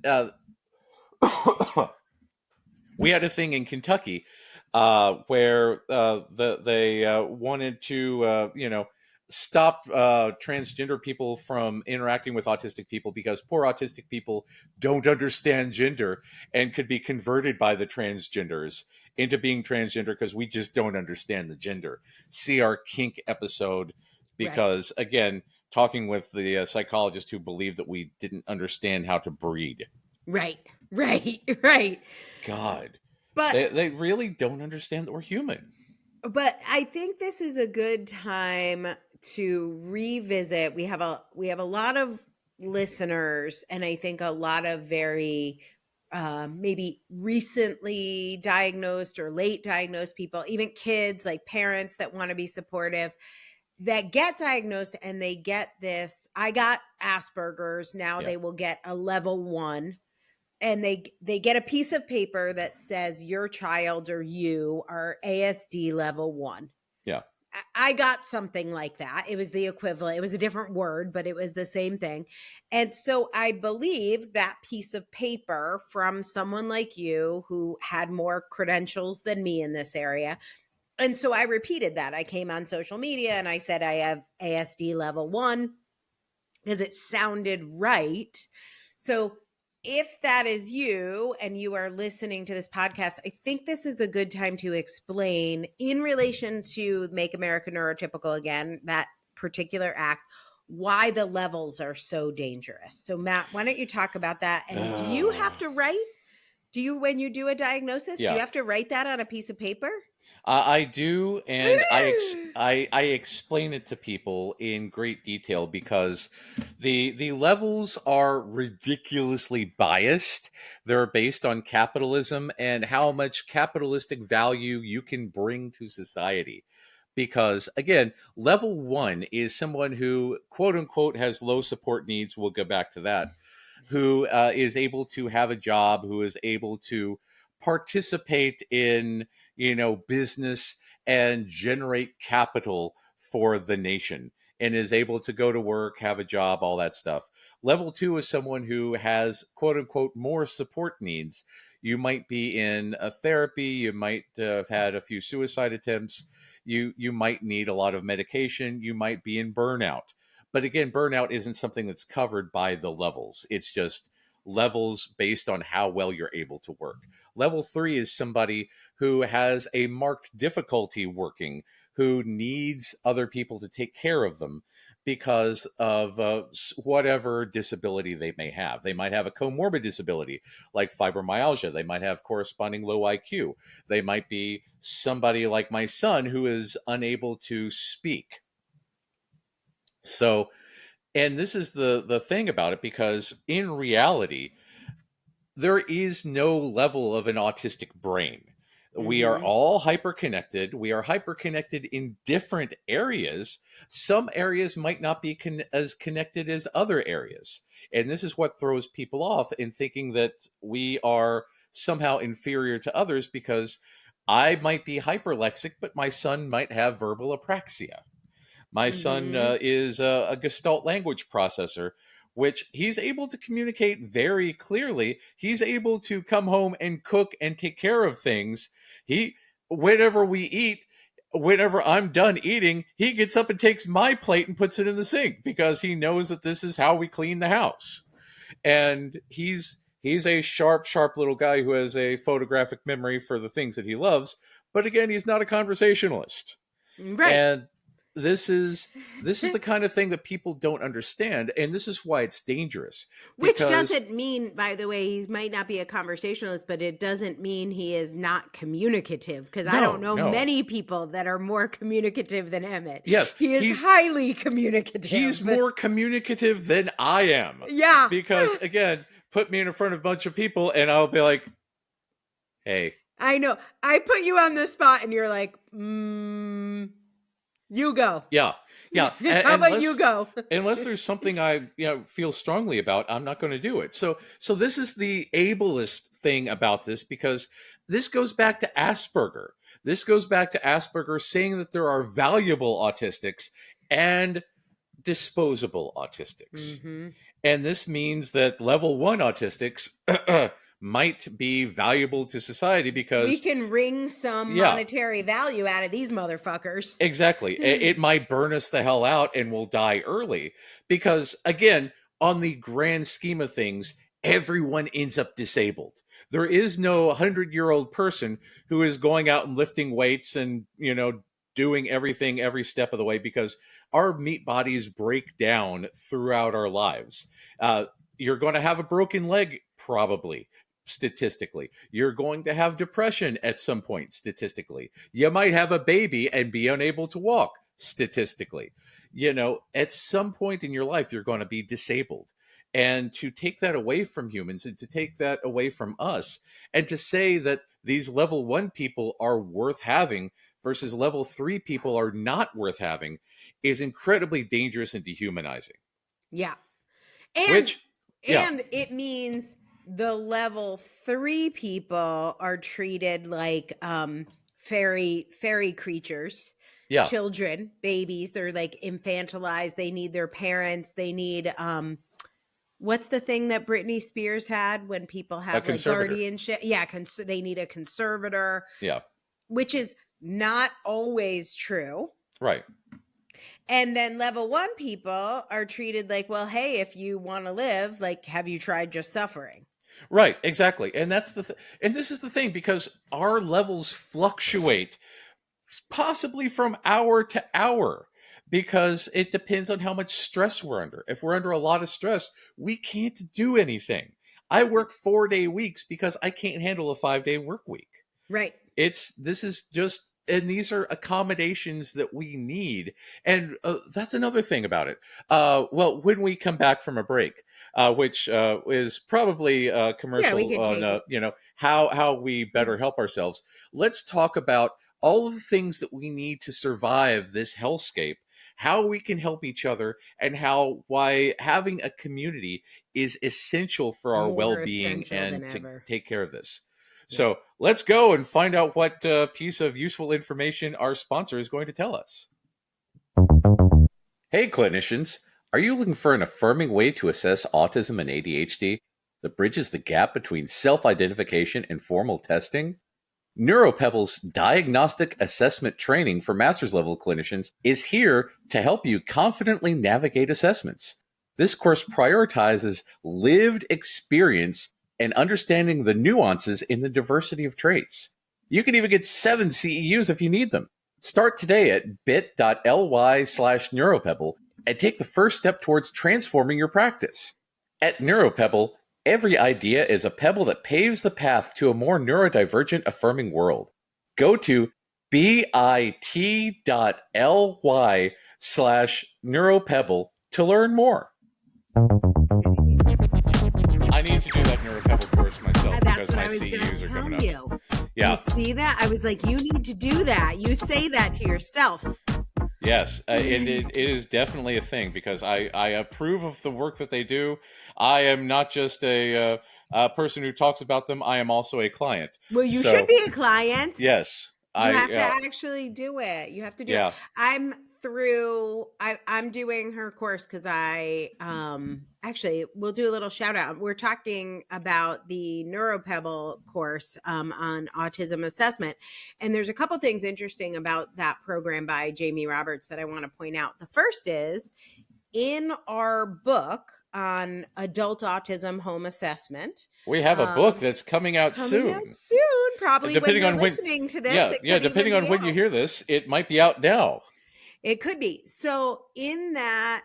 we had a thing in Kentucky where they wanted to, stop transgender people from interacting with autistic people because poor autistic people don't understand gender and could be converted by the transgenders into being transgender because we just don't understand the gender. See our kink episode, because again, talking with the psychologist who believed that we didn't understand how to breed. Right. God, but they really don't understand that we're human. But I think this is a good time to revisit. We have a lot of listeners, and I think a lot of very maybe recently diagnosed or late diagnosed people, even kids, like parents that want to be supportive, that get diagnosed and they get this. I got Asperger's. Now they will get a level 1. And they get a piece of paper that says your child or you are ASD level 1. Yeah. I got something like that. It was the equivalent. It was a different word, but it was the same thing. And so I believe that piece of paper from someone like you who had more credentials than me in this area. And so I repeated that. I came on social media and I said I have ASD level 1 because it sounded right. So if that is you and you are listening to this podcast, I think this is a good time to explain in relation to Make America Neurotypical again, that particular act, why the levels are so dangerous. So Matt, why don't you talk about that? And do you have to write? When you do a diagnosis, do you have to write that on a piece of paper? I do, and I explain it to people in great detail because the levels are ridiculously biased. They're based on capitalism and how much capitalistic value you can bring to society. Because again, level 1 is someone who quote unquote has low support needs. We'll go back to that. Who is able to have a job, who is able to participate in business and generate capital for the nation, and is able to go to work, have a job, all that stuff. Level 2 is someone who has quote unquote more support needs. You might be in a therapy, you might have had a few suicide attempts, you might need a lot of medication, you might be in burnout. But again, burnout isn't something that's covered by the levels. It's just levels based on how well you're able to work. Level 3 is somebody who has a marked difficulty working, who needs other people to take care of them because of whatever disability they may have. They might have a comorbid disability like fibromyalgia. They might have corresponding low IQ. They might be somebody like my son who is unable to speak. So And this is the thing about it, because in reality, there is no level of an autistic brain. We are all hyperconnected. We are hyperconnected in different areas. Some areas might not be as connected as other areas. And this is what throws people off in thinking that we are somehow inferior to others, because I might be hyperlexic, but my son might have verbal apraxia. My son is a Gestalt language processor, which he's able to communicate very clearly. He's able to come home and cook and take care of things. Whenever we eat, whenever I'm done eating, he gets up and takes my plate and puts it in the sink, because he knows that this is how we clean the house. And he's a sharp little guy who has a photographic memory for the things that he loves. But again, he's not a conversationalist. Right. And this is the kind of thing that people don't understand, and this is why it's dangerous. Which doesn't mean, by the way, he might not be a conversationalist, but it doesn't mean he is not communicative, because I don't know many people that are more communicative than Emmett. Yes. He is highly communicative. He's more communicative than I am. Yeah. Because, again, put me in front of a bunch of people, and I'll be like, hey. I know. I put you on the spot, and you're like, you go. Yeah. How about you go? Unless there's something I feel strongly about, I'm not going to do it. So this is the ableist thing about this, because this goes back to Asperger. This goes back to Asperger saying that there are valuable autistics and disposable autistics. And this means that level 1 autistics might be valuable to society, because we can wring some monetary value out of these motherfuckers. Exactly. It might burn us the hell out and we'll die early, because, again, on the grand scheme of things, everyone ends up disabled. There is no 100-year-old person who is going out and lifting weights and, doing everything every step of the way, because our meat bodies break down throughout our lives. You're going to have a broken leg, probably. Statistically, you're going to have depression at some point. Statistically, you might have a baby and be unable to walk. Statistically, at some point in your life, you're going to be disabled. And to take that away from humans, and to take that away from us, and to say that these level 1 people are worth having versus level 3 people are not worth having, is incredibly dangerous and dehumanizing. Yeah. And it means the level 3 people are treated like fairy creatures, children, babies. They're like infantilized. They need their parents. They need what's the thing that Britney Spears had when people have like guardianship? Yeah, they need a conservator. Yeah, which is not always true. Right. And then level 1 people are treated like, well, hey, if you want to live, like, have you tried just suffering? Right, exactly. And that's and this is the thing, because our levels fluctuate possibly from hour to hour, because it depends on how much stress we're under. If we're under a lot of stress, we can't do anything. I work 4-day weeks because I can't handle a 5-day work week. Right. And these are accommodations that we need. And that's another thing about it. Well, when we come back from a break, which is probably a commercial on, how we better help ourselves, let's talk about all of the things that we need to survive this hellscape, how we can help each other, and why having a community is essential for our well-being and to take care of this. So let's go and find out what piece of useful information our sponsor is going to tell us. Hey, clinicians. Are you looking for an affirming way to assess autism and ADHD that bridges the gap between self-identification and formal testing? NeuroPebble's Diagnostic Assessment Training for master's level clinicians is here to help you confidently navigate assessments. This course prioritizes lived experience and understanding the nuances in the diversity of traits. You can even get 7 CEUs if you need them. Start today at bit.ly/neuropebble and take the first step towards transforming your practice. At NeuroPebble, every idea is a pebble that paves the path to a more neurodivergent affirming world. Go to bit.ly/neuropebble to learn more. I need to do that Neurotypical course myself That's because what my I was going CEUs to are tell coming you. up. Yeah. You see that? I was like, you need to do that. You say that to yourself. Yes, it is definitely a thing because I approve of the work that they do. I am not just a person who talks about them. I am also a client. Well, you should be a client. Yes. You have to actually do it. You have to do it. I'm doing her course because actually we'll do a little shout out. We're talking about the Neurotypical course on autism assessment. And there's a couple things interesting about that program by Jamie Roberts that I want to point out. The first is in our book on adult autism home assessment. We have a book that's coming out soon. Probably depending when you're on listening to this. Depending on when you hear this, it might be out now. It could be. So in that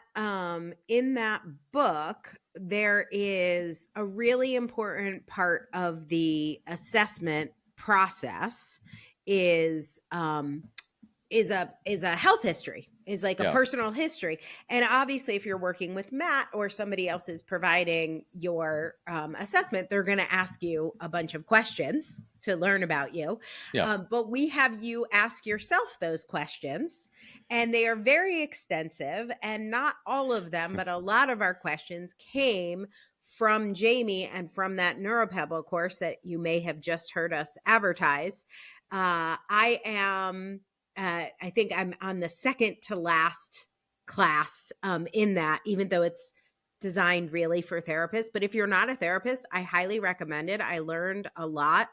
book, there is a really important part of the assessment process is a health history, is like a personal history. And obviously if you're working with Matt or somebody else is providing your assessment, they're going to ask you a bunch of questions to learn about you. But we have you ask yourself those questions, and they are very extensive, and not all of them, but a lot of our questions came from Jamie and from that Neurotypical course that you may have just heard us advertise. I think I'm on the second to last class in that, even though it's designed really for therapists. But if you're not a therapist, I highly recommend it. I learned a lot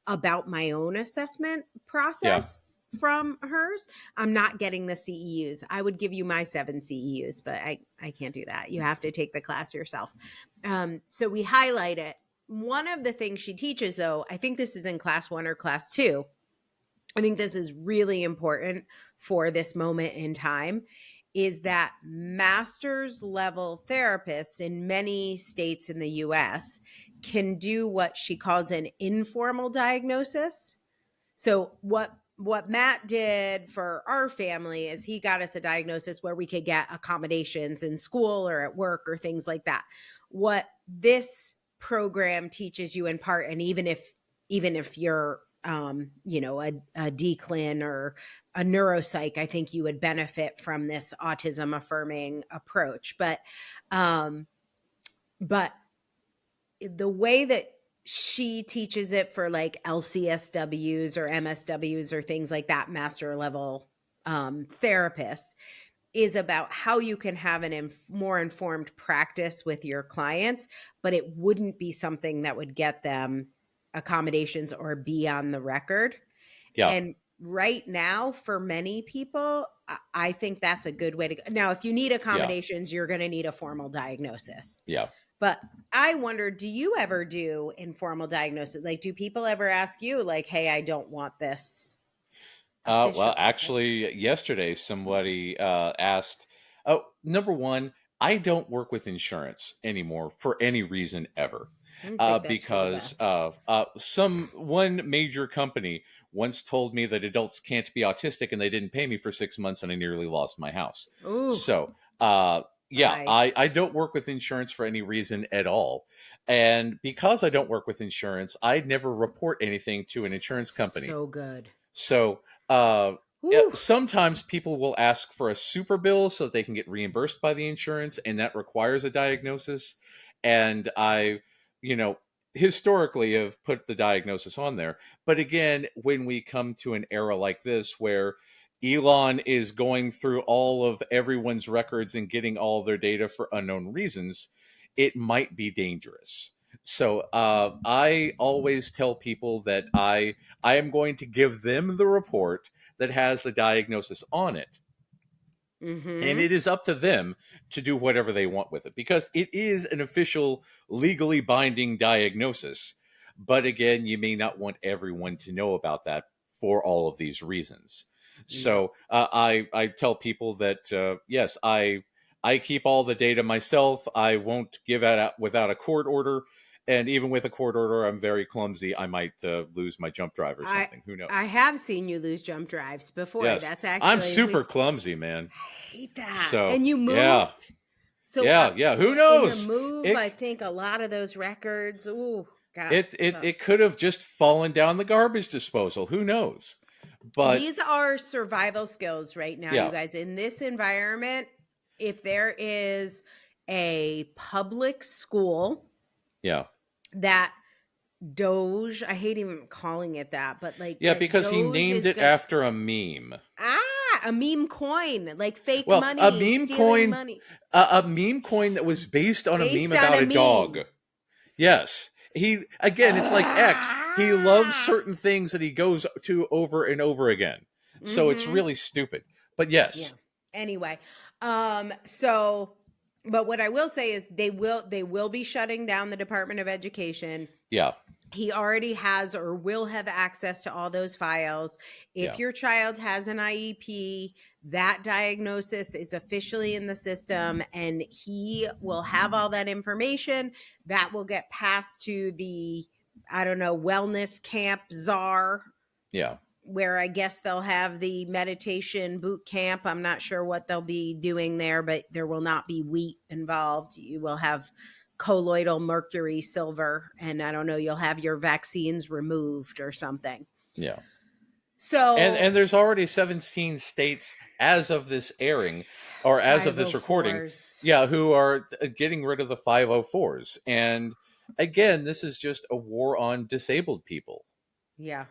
about my own assessment process from hers. I'm not getting the CEUs. I would give you my 7 CEUs, but I can't do that. You have to take the class yourself. So we highlight it. One of the things she teaches, though, I think this is in class 1 or class 2. I think this is really important for this moment in time, is that master's level therapists in many states in the US can do what she calls an informal diagnosis. So what Matt did for our family is he got us a diagnosis where we could get accommodations in school or at work or things like that. What this program teaches you in part, and even if you're a declin or a neuropsych, I think you would benefit from this autism affirming approach. But the way that she teaches it for like LCSWs or MSWs or things like that, master level therapists, is about how you can have an more informed practice with your clients, but it wouldn't be something that would get them accommodations or be on the record. And right now, for many people, I think that's a good way to go. Now, if you need accommodations, you're going to need a formal diagnosis. But I wonder, do you ever do informal diagnosis? Like, do people ever ask you like, hey, I don't want this? Well, actually, yesterday somebody asked, number one, I don't work with insurance anymore for any reason ever. Because one major company once told me that adults can't be autistic, and they didn't pay me for 6 months, and I nearly lost my house. Ooh. So, I don't work with insurance for any reason at all. And because I don't work with insurance, I never report anything to an insurance company. So good. So, sometimes people will ask for a super bill so that they can get reimbursed by the insurance, and that requires a diagnosis. And I, historically have put the diagnosis on there. But again, when we come to an era like this where Elon is going through all of everyone's records and getting all their data for unknown reasons, it might be dangerous. So I always tell people that I am going to give them the report that has the diagnosis on it. Mm-hmm. And it is up to them to do whatever they want with it, because it is an official, legally binding diagnosis. But again, you may not want everyone to know about that for all of these reasons. Yeah. So I tell people that, yes, I keep all the data myself. I won't give it out without a court order. And even with a court order, I'm very clumsy. I might lose my jump drive or something. Who knows? I have seen you lose jump drives before. Yes. That's actually... I'm super clumsy, man. I hate that. So, and you moved? So Yeah. Who in the knows? move, I think a lot of those records, ooh, God. It could have just fallen down the garbage disposal. Who knows? But these are survival skills right now, you yeah, guys. In this environment, if there is a public school yeah. that Doge, I hate even calling it that, but like Yeah, that because he Doge named is it good. after a meme. A meme coin, like fake Well, a money, meme stealing coin, money. a meme coin that was based on a meme Based on about a a dog. meme. Yes. He, again, it's like X. He loves certain things that he goes to over and over again. So it's Mm-hmm. really stupid. But Yeah. yes. Anyway, so, but what I will say is they will be shutting down the Department of Education. Yeah. He already has or will have access to all those files. If Yeah. your child has an IEP, that diagnosis is officially in the system and he will have all that information that will get passed to the, I don't know, wellness camp czar. Yeah. Where I guess they'll have the meditation boot camp. I'm not sure what they'll be doing there, but there will not be wheat involved. You will have colloidal mercury silver, and I don't know, you'll have your vaccines removed or something. Yeah. So And there's already 17 states as of this airing, or as of this recording, 504s. yeah, who are getting rid of the 504s. And again, this is just a war on disabled people. Yeah.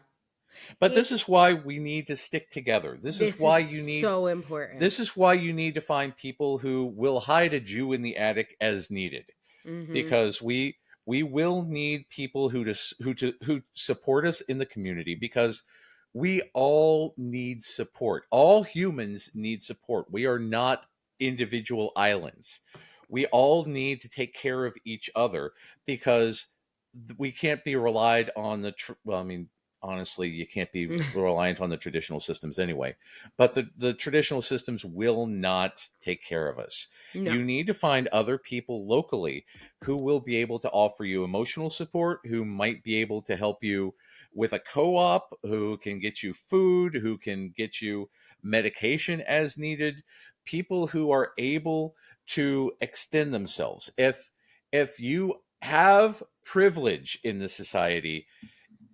But this is why we need to stick together. This is why you need so important. This is why you need to find people who will hide a Jew in the attic as needed. Mm-hmm. Because we will need people who support us in the community, because we all need support. All humans need support. We are not individual islands. We all need to take care of each other, because we can't be relied on well, I mean, honestly, you can't be reliant on the traditional systems anyway. But the traditional systems will not take care of us. No. You need to find other people locally who will be able to offer you emotional support, who might be able to help you with a co-op, who can get you food, who can get you medication as needed, people who are able to extend themselves. If you have privilege in the society,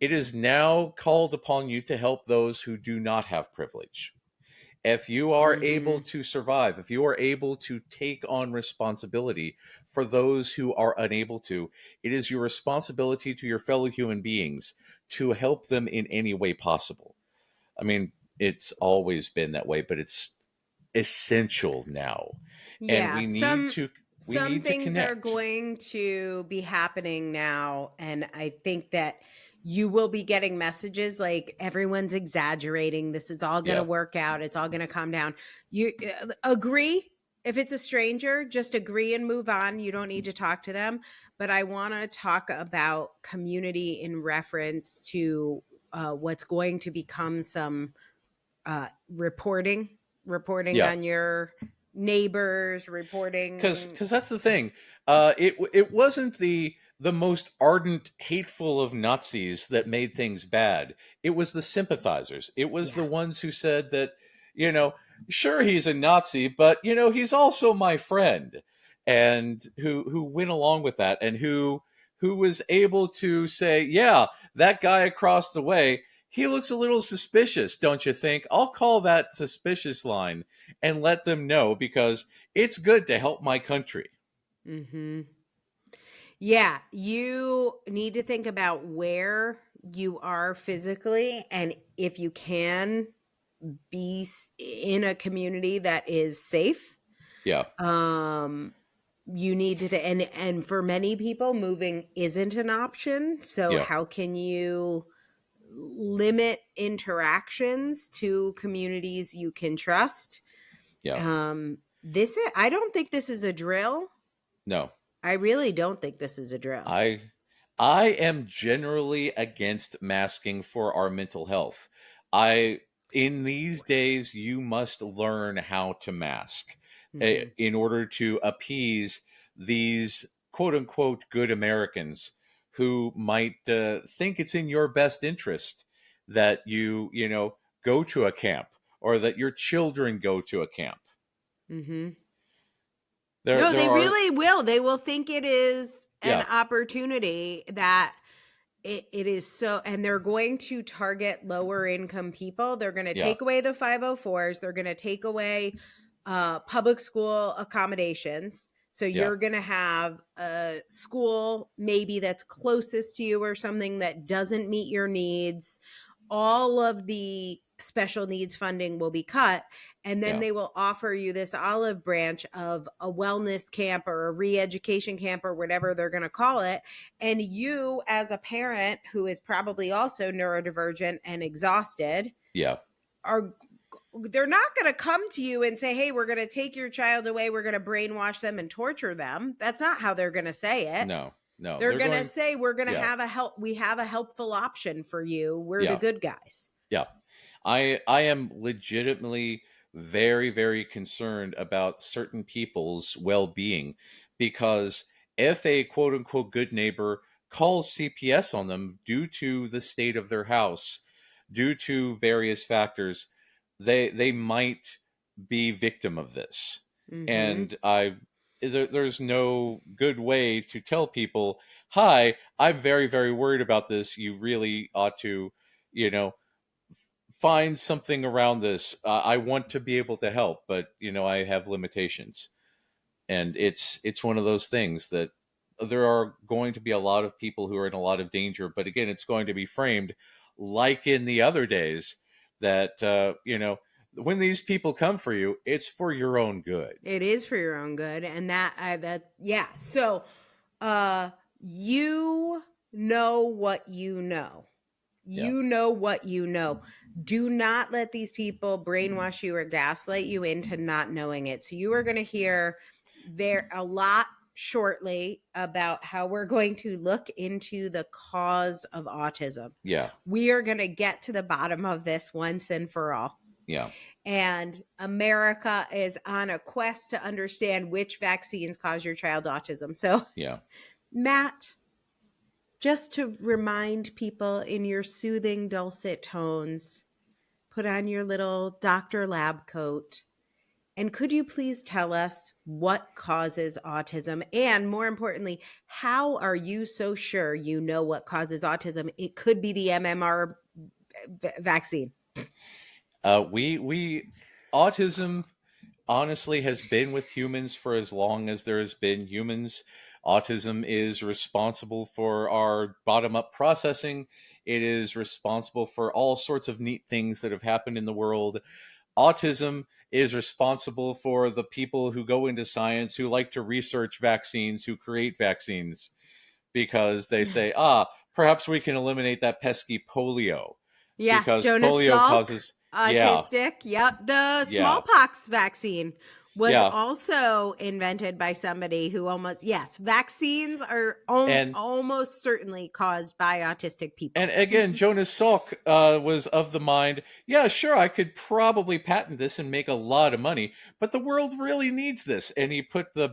it is now called upon you to help those who do not have privilege. If you are able to survive, if you are able to take on responsibility for those who are unable to, it is your responsibility to your fellow human beings to help them in any way possible. I mean, it's always been that way, but it's essential now. Yeah, and we need to some things connect. are going to be happening now, and I think that you will be getting messages like everyone's exaggerating. This is all going to work out. It's all going to calm down. You agree. If it's a stranger, just agree and move on. You don't need to talk to them. But I want to talk about community in reference to what's going to become some reporting Yeah. on your neighbors, reporting. Because that's the thing. It wasn't the most ardent, hateful of Nazis that made things bad. It was the sympathizers. It was the ones who said that, sure, he's a Nazi, but he's also my friend, and who went along with that, and who was able to say, yeah, that guy across the way, he looks a little suspicious, don't you think? I'll call that suspicious line and let them know, because it's good to help my country. Mm-hmm. Yeah, you need to think about where you are physically, and if you can be in a community that is safe. Yeah. You need to, and for many people, moving isn't an option. So how can you limit interactions to communities you can trust? Yeah. I don't think this is a drill. No. I really don't think this is a drill. I am generally against masking for our mental health. In these days, you must learn how to mask in order to appease these quote unquote good Americans who might think it's in your best interest that you go to a camp, or that your children go to a camp. Mm-hmm. No, they really will. They will think it is an opportunity that it is so, and they're going to target lower income people. They're going to take away the 504s. They're going to take away public school accommodations. So you're going to have a school maybe that's closest to you or something that doesn't meet your needs. All of the special needs funding will be cut, and then they will offer you this olive branch of a wellness camp or a re-education camp or whatever they're going to call it. And you, as a parent who is probably also neurodivergent and exhausted, they're not going to come to you and say, hey, we're going to take your child away, we're going to brainwash them and torture them. That's not how they're going to say it. No. They're going to say, we're going to we have a helpful option for you. We're the good guys. Yeah. I am legitimately very, very concerned about certain people's well-being, because if a quote unquote good neighbor calls CPS on them due to the state of their house, due to various factors, they might be victim of this. And there's no good way to tell people, hi, I'm very, very worried about this. You really ought to, find something around this. I want to be able to help, but I have limitations. And it's one of those things that there are going to be a lot of people who are in a lot of danger. But again, it's going to be framed like in the other days that, when these people come for you, it's for your own good. It is for your own good. And So, you know what you know. You know what you know. Do not let these people brainwash you or gaslight you into not knowing it. So you are going to hear a lot shortly about how we're going to look into the cause of autism. Yeah. We are going to get to the bottom of this once and for all. Yeah. And America is on a quest to understand which vaccines cause your child autism. So, Matt, just to remind people in your soothing, dulcet tones, put on your little doctor lab coat. And could you please tell us what causes autism? And more importantly, how are you so sure you know what causes autism? It could be the MMR vaccine. Autism honestly has been with humans for as long as there has been humans. Autism is responsible for our bottom-up processing. It is responsible for all sorts of neat things that have happened in the world. Autism is responsible for the people who go into science, who like to research vaccines, who create vaccines, because they say, perhaps we can eliminate that pesky polio. Yeah, because Jonas polio Salk, causes autistic. Yep, the smallpox vaccine was also invented by somebody who vaccines are almost certainly caused by autistic people. And again, Jonas Salk was of the mind, sure, I could probably patent this and make a lot of money, but the world really needs this. And he put the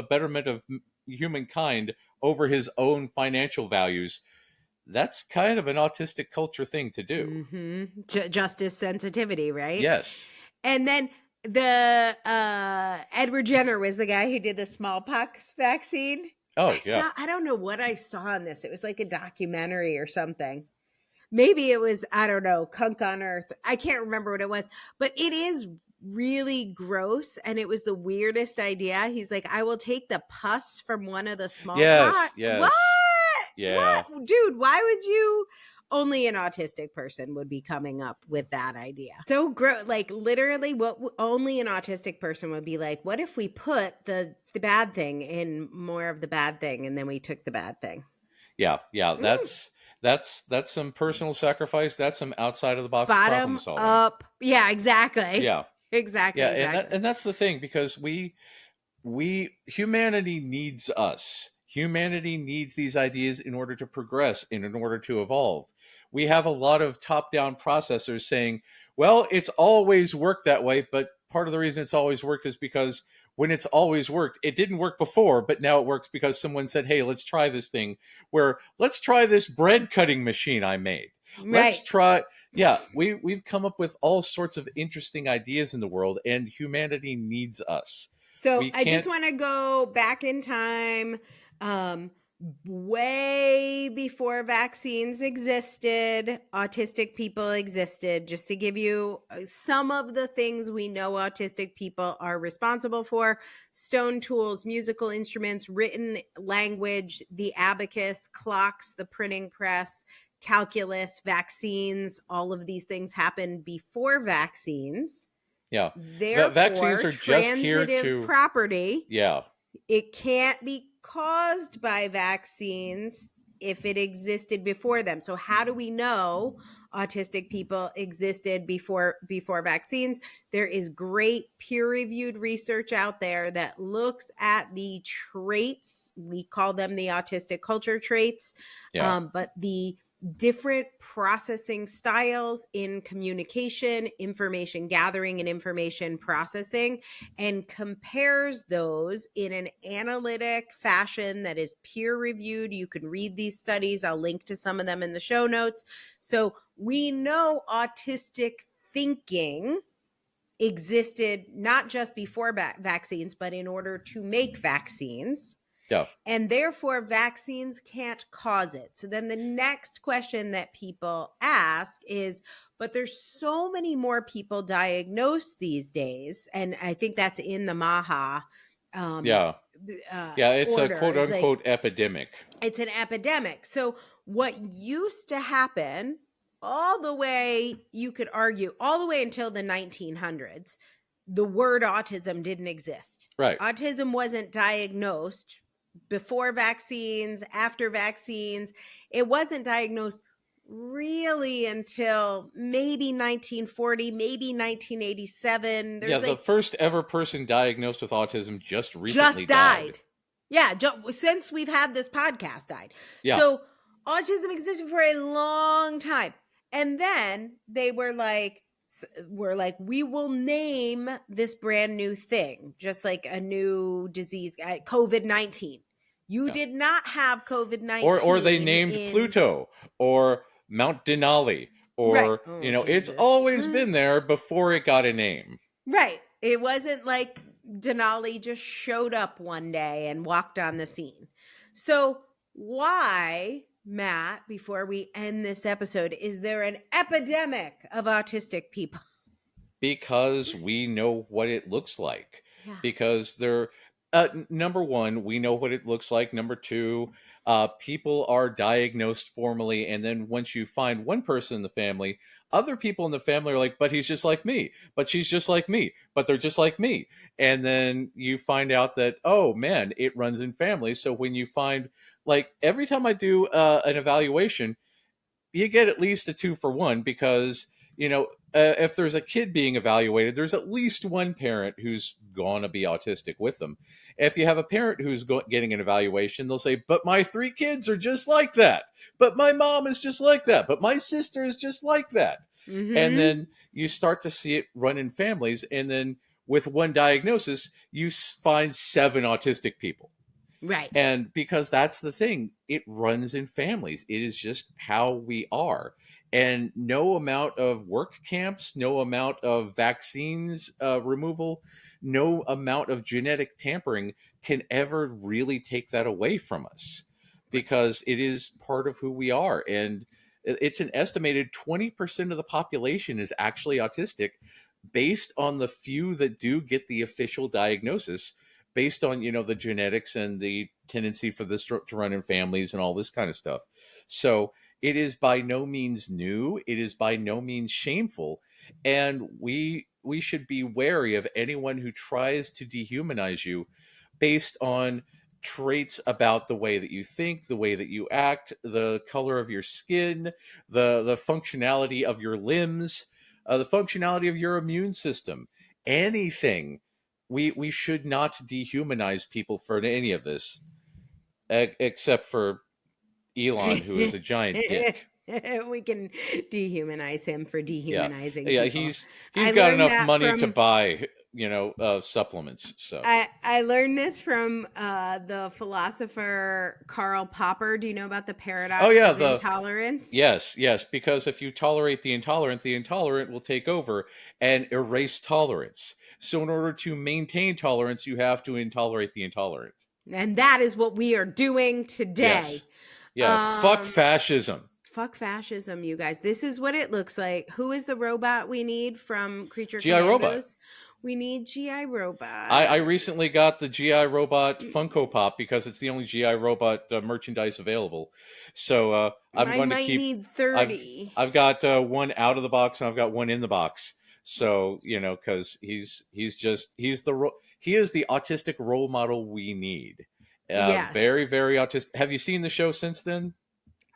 betterment of humankind over his own financial values. That's kind of an autistic culture thing to do. Mm-hmm. Justice sensitivity, right? Yes. And then the Edward Jenner was the guy who did the smallpox vaccine. I don't know what I saw on this. It was like a documentary or something. Maybe it was, I don't know, Kunk on Earth. I can't remember what it was, but it is really gross. And it was the weirdest idea. He's like, I will take the pus from one of the smallpox. Yes. What? Yeah. What? Dude, why would you? Only an autistic person would be coming up with that idea. So like literally only an autistic person would be like, what if we put the bad thing in more of the bad thing and then we took the bad thing? Yeah. That's some personal sacrifice. That's some outside of the box problem solving. Up. Yeah, exactly. Yeah. Exactly. Yeah, exactly. And that's the thing, because humanity needs us. Humanity needs these ideas in order to progress and in order to evolve. We have a lot of top-down processors saying, well, it's always worked that way, but part of the reason it's always worked is because when it's always worked, it didn't work before, but now it works because someone said, hey, let's try this thing, let's try this bread cutting machine I made. Right. Let's try. Yeah, we've come up with all sorts of interesting ideas in the world, and humanity needs us. So We I just can't. want to go back in time, um, way before vaccines existed, autistic people existed, just to give you some of the things we know autistic people are responsible for: stone tools, musical instruments, written language, the abacus, clocks, the printing press, calculus, vaccines. All of these things happened before vaccines. Yeah. Vaccines Therefore, are just here transitive to. property, Yeah. it can't be caused by vaccines if it existed before them. So how do we know autistic people existed before vaccines? There is great peer-reviewed research out there that looks at the traits. We call them the autistic culture traits, Yeah. but the different processing styles in communication, information gathering, and information processing, and compares those in an analytic fashion that is peer reviewed. You can read these studies. I'll link to some of them in the show notes. So we know autistic thinking existed not just before vaccines, but in order to make vaccines. Yeah. And therefore, vaccines can't cause it. So then the next question that people ask is, but there's so many more people diagnosed these days. And I think that's in the MAHA Yeah. Yeah. It's a order. quote It's like, unquote epidemic. it's an epidemic. So what used to happen all the way, you could argue, all the way until the 1900s, the word autism didn't exist. Right. Autism wasn't diagnosed before vaccines, after vaccines. It wasn't diagnosed really until maybe 1940, maybe 1987. Yeah. There's The like first ever person diagnosed with autism just recently just died. Yeah, since we've had this podcast, died. Yeah. So autism existed for a long time. And then they were like, we will name this brand new thing, just like a new disease, COVID-19. You Yeah. did not have COVID-19. Or they named Pluto or Mount Denali, or right. Oh, it's Jesus. always been there before it got a name. Right. It wasn't like Denali just showed up one day and walked on the scene. So why, Matt, before we end this episode, is there an epidemic of autistic people? Because we know what it looks like. Yeah. Because they're number one, we know what it looks like. Number two, people are diagnosed formally, and then once you find one person in the family, other people in the family are like, but he's just like me, but she's just like me, but they're just like me. And then you find out that, oh man, it runs in families. So when you find, like, every time I do an evaluation, you get at least a 2-for-1, because if there's a kid being evaluated, there's at least one parent who's going to be autistic with them. If you have a parent who's getting an evaluation, they'll say, but my 3 kids are just like that, but my mom is just like that, but my sister is just like that. Mm-hmm. And then you start to see it run in families, and then with one diagnosis you find 7 autistic people. Right. And because that's the thing, it runs in families. It is just how we are. And no amount of work camps, no amount of vaccines removal, no amount of genetic tampering can ever really take that away from us, because it is part of who we are. And it's an estimated 20% of the population is actually autistic, based on the few that do get the official diagnosis, based on the genetics and the tendency for this to run in families and all this kind of stuff. So it is by no means new. It is by no means shameful. And we should be wary of anyone who tries to dehumanize you based on traits about the way that you think, the way that you act, the color of your skin, the functionality of your limbs, the functionality of your immune system, anything. We should not dehumanize people for any of this, except for Elon, who is a giant dick. We can dehumanize him for dehumanizing yeah. people. He's got enough money to buy supplements. So I learned this from the philosopher Karl Popper. Do you know about the paradox of intolerance? Yes, because if you tolerate the intolerant will take over and erase tolerance. So in order to maintain tolerance, you have to intolerate the intolerant. And that is what we are doing today. Yes. Yeah, fuck fascism. Fuck fascism, you guys. This is what it looks like. Who is the robot we need from Creature GI Commandos? Robot. We need GI Robot. I recently got the GI Robot Funko Pop because it's the only GI Robot merchandise available. So I'm going to keep. Need 30. I've got one out of the box and I've got one in the box. So because he is the autistic role model we need. Yes. Very, very autistic. Have you seen the show since then?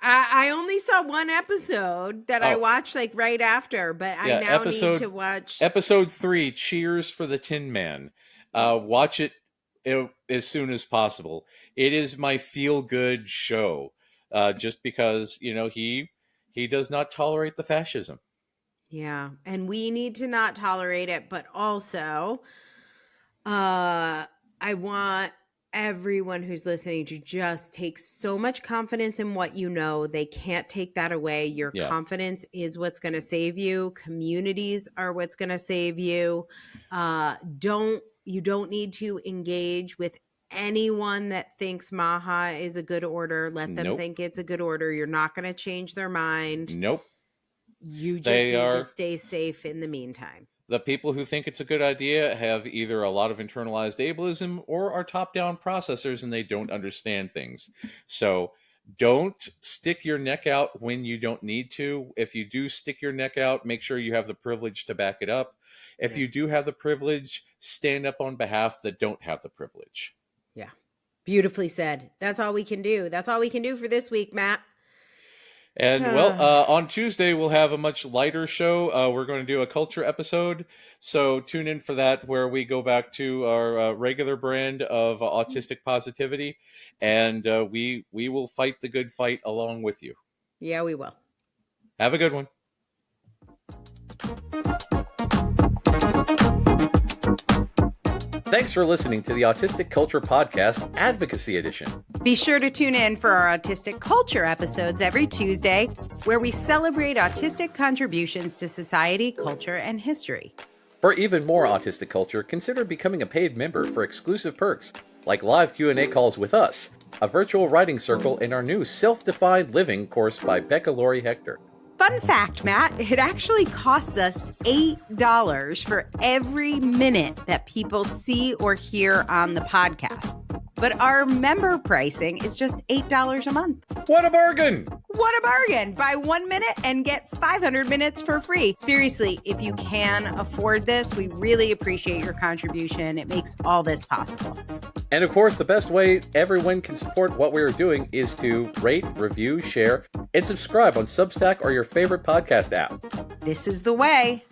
I only saw one episode that I watched right after, but I now need to watch episode 3. Cheers for the Tin Man. Watch it as soon as possible. It is my feel good show, just because he does not tolerate the fascism. Yeah, and we need to not tolerate it, but also, I want everyone who's listening to just take so much confidence in what you know. They can't take that away. Your confidence is what's going to save you. Communities are what's going to save you. You don't need to engage with anyone that thinks Maha is a good order. Let them think it's a good order. You're not going to change their mind. Nope. You just need to stay safe in the meantime. The people who think it's a good idea have either a lot of internalized ableism or are top-down processors and they don't understand things. So don't stick your neck out when you don't need to. If you do stick your neck out, make sure you have the privilege to back it up. If you do have the privilege, stand up on behalf that don't have the privilege. Yeah. Beautifully said. That's all we can do. That's all we can do for this week, Matt. And on Tuesday, we'll have a much lighter show. We're going to do a culture episode. So tune in for that, where we go back to our regular brand of autistic positivity. And we will fight the good fight along with you. Yeah, we will. Have a good one. Thanks for listening to the Autistic Culture Podcast Advocacy Edition. Be sure to tune in for our Autistic Culture episodes every Tuesday, where we celebrate autistic contributions to society, culture, and history. For even more autistic culture, consider becoming a paid member for exclusive perks, like live Q&A calls with us, a virtual writing circle, and our new Self-Defined Living course by Becca Laurie Hector. Fun fact, Matt, it actually costs us $8 for every minute that people see or hear on the podcast. But our member pricing is just $8 a month. What a bargain! What a bargain! Buy 1 minute and get 500 minutes for free. Seriously, if you can afford this, we really appreciate your contribution. It makes all this possible. And of course, the best way everyone can support what we're doing is to rate, review, share, and subscribe on Substack or your favorite podcast app. This is the way.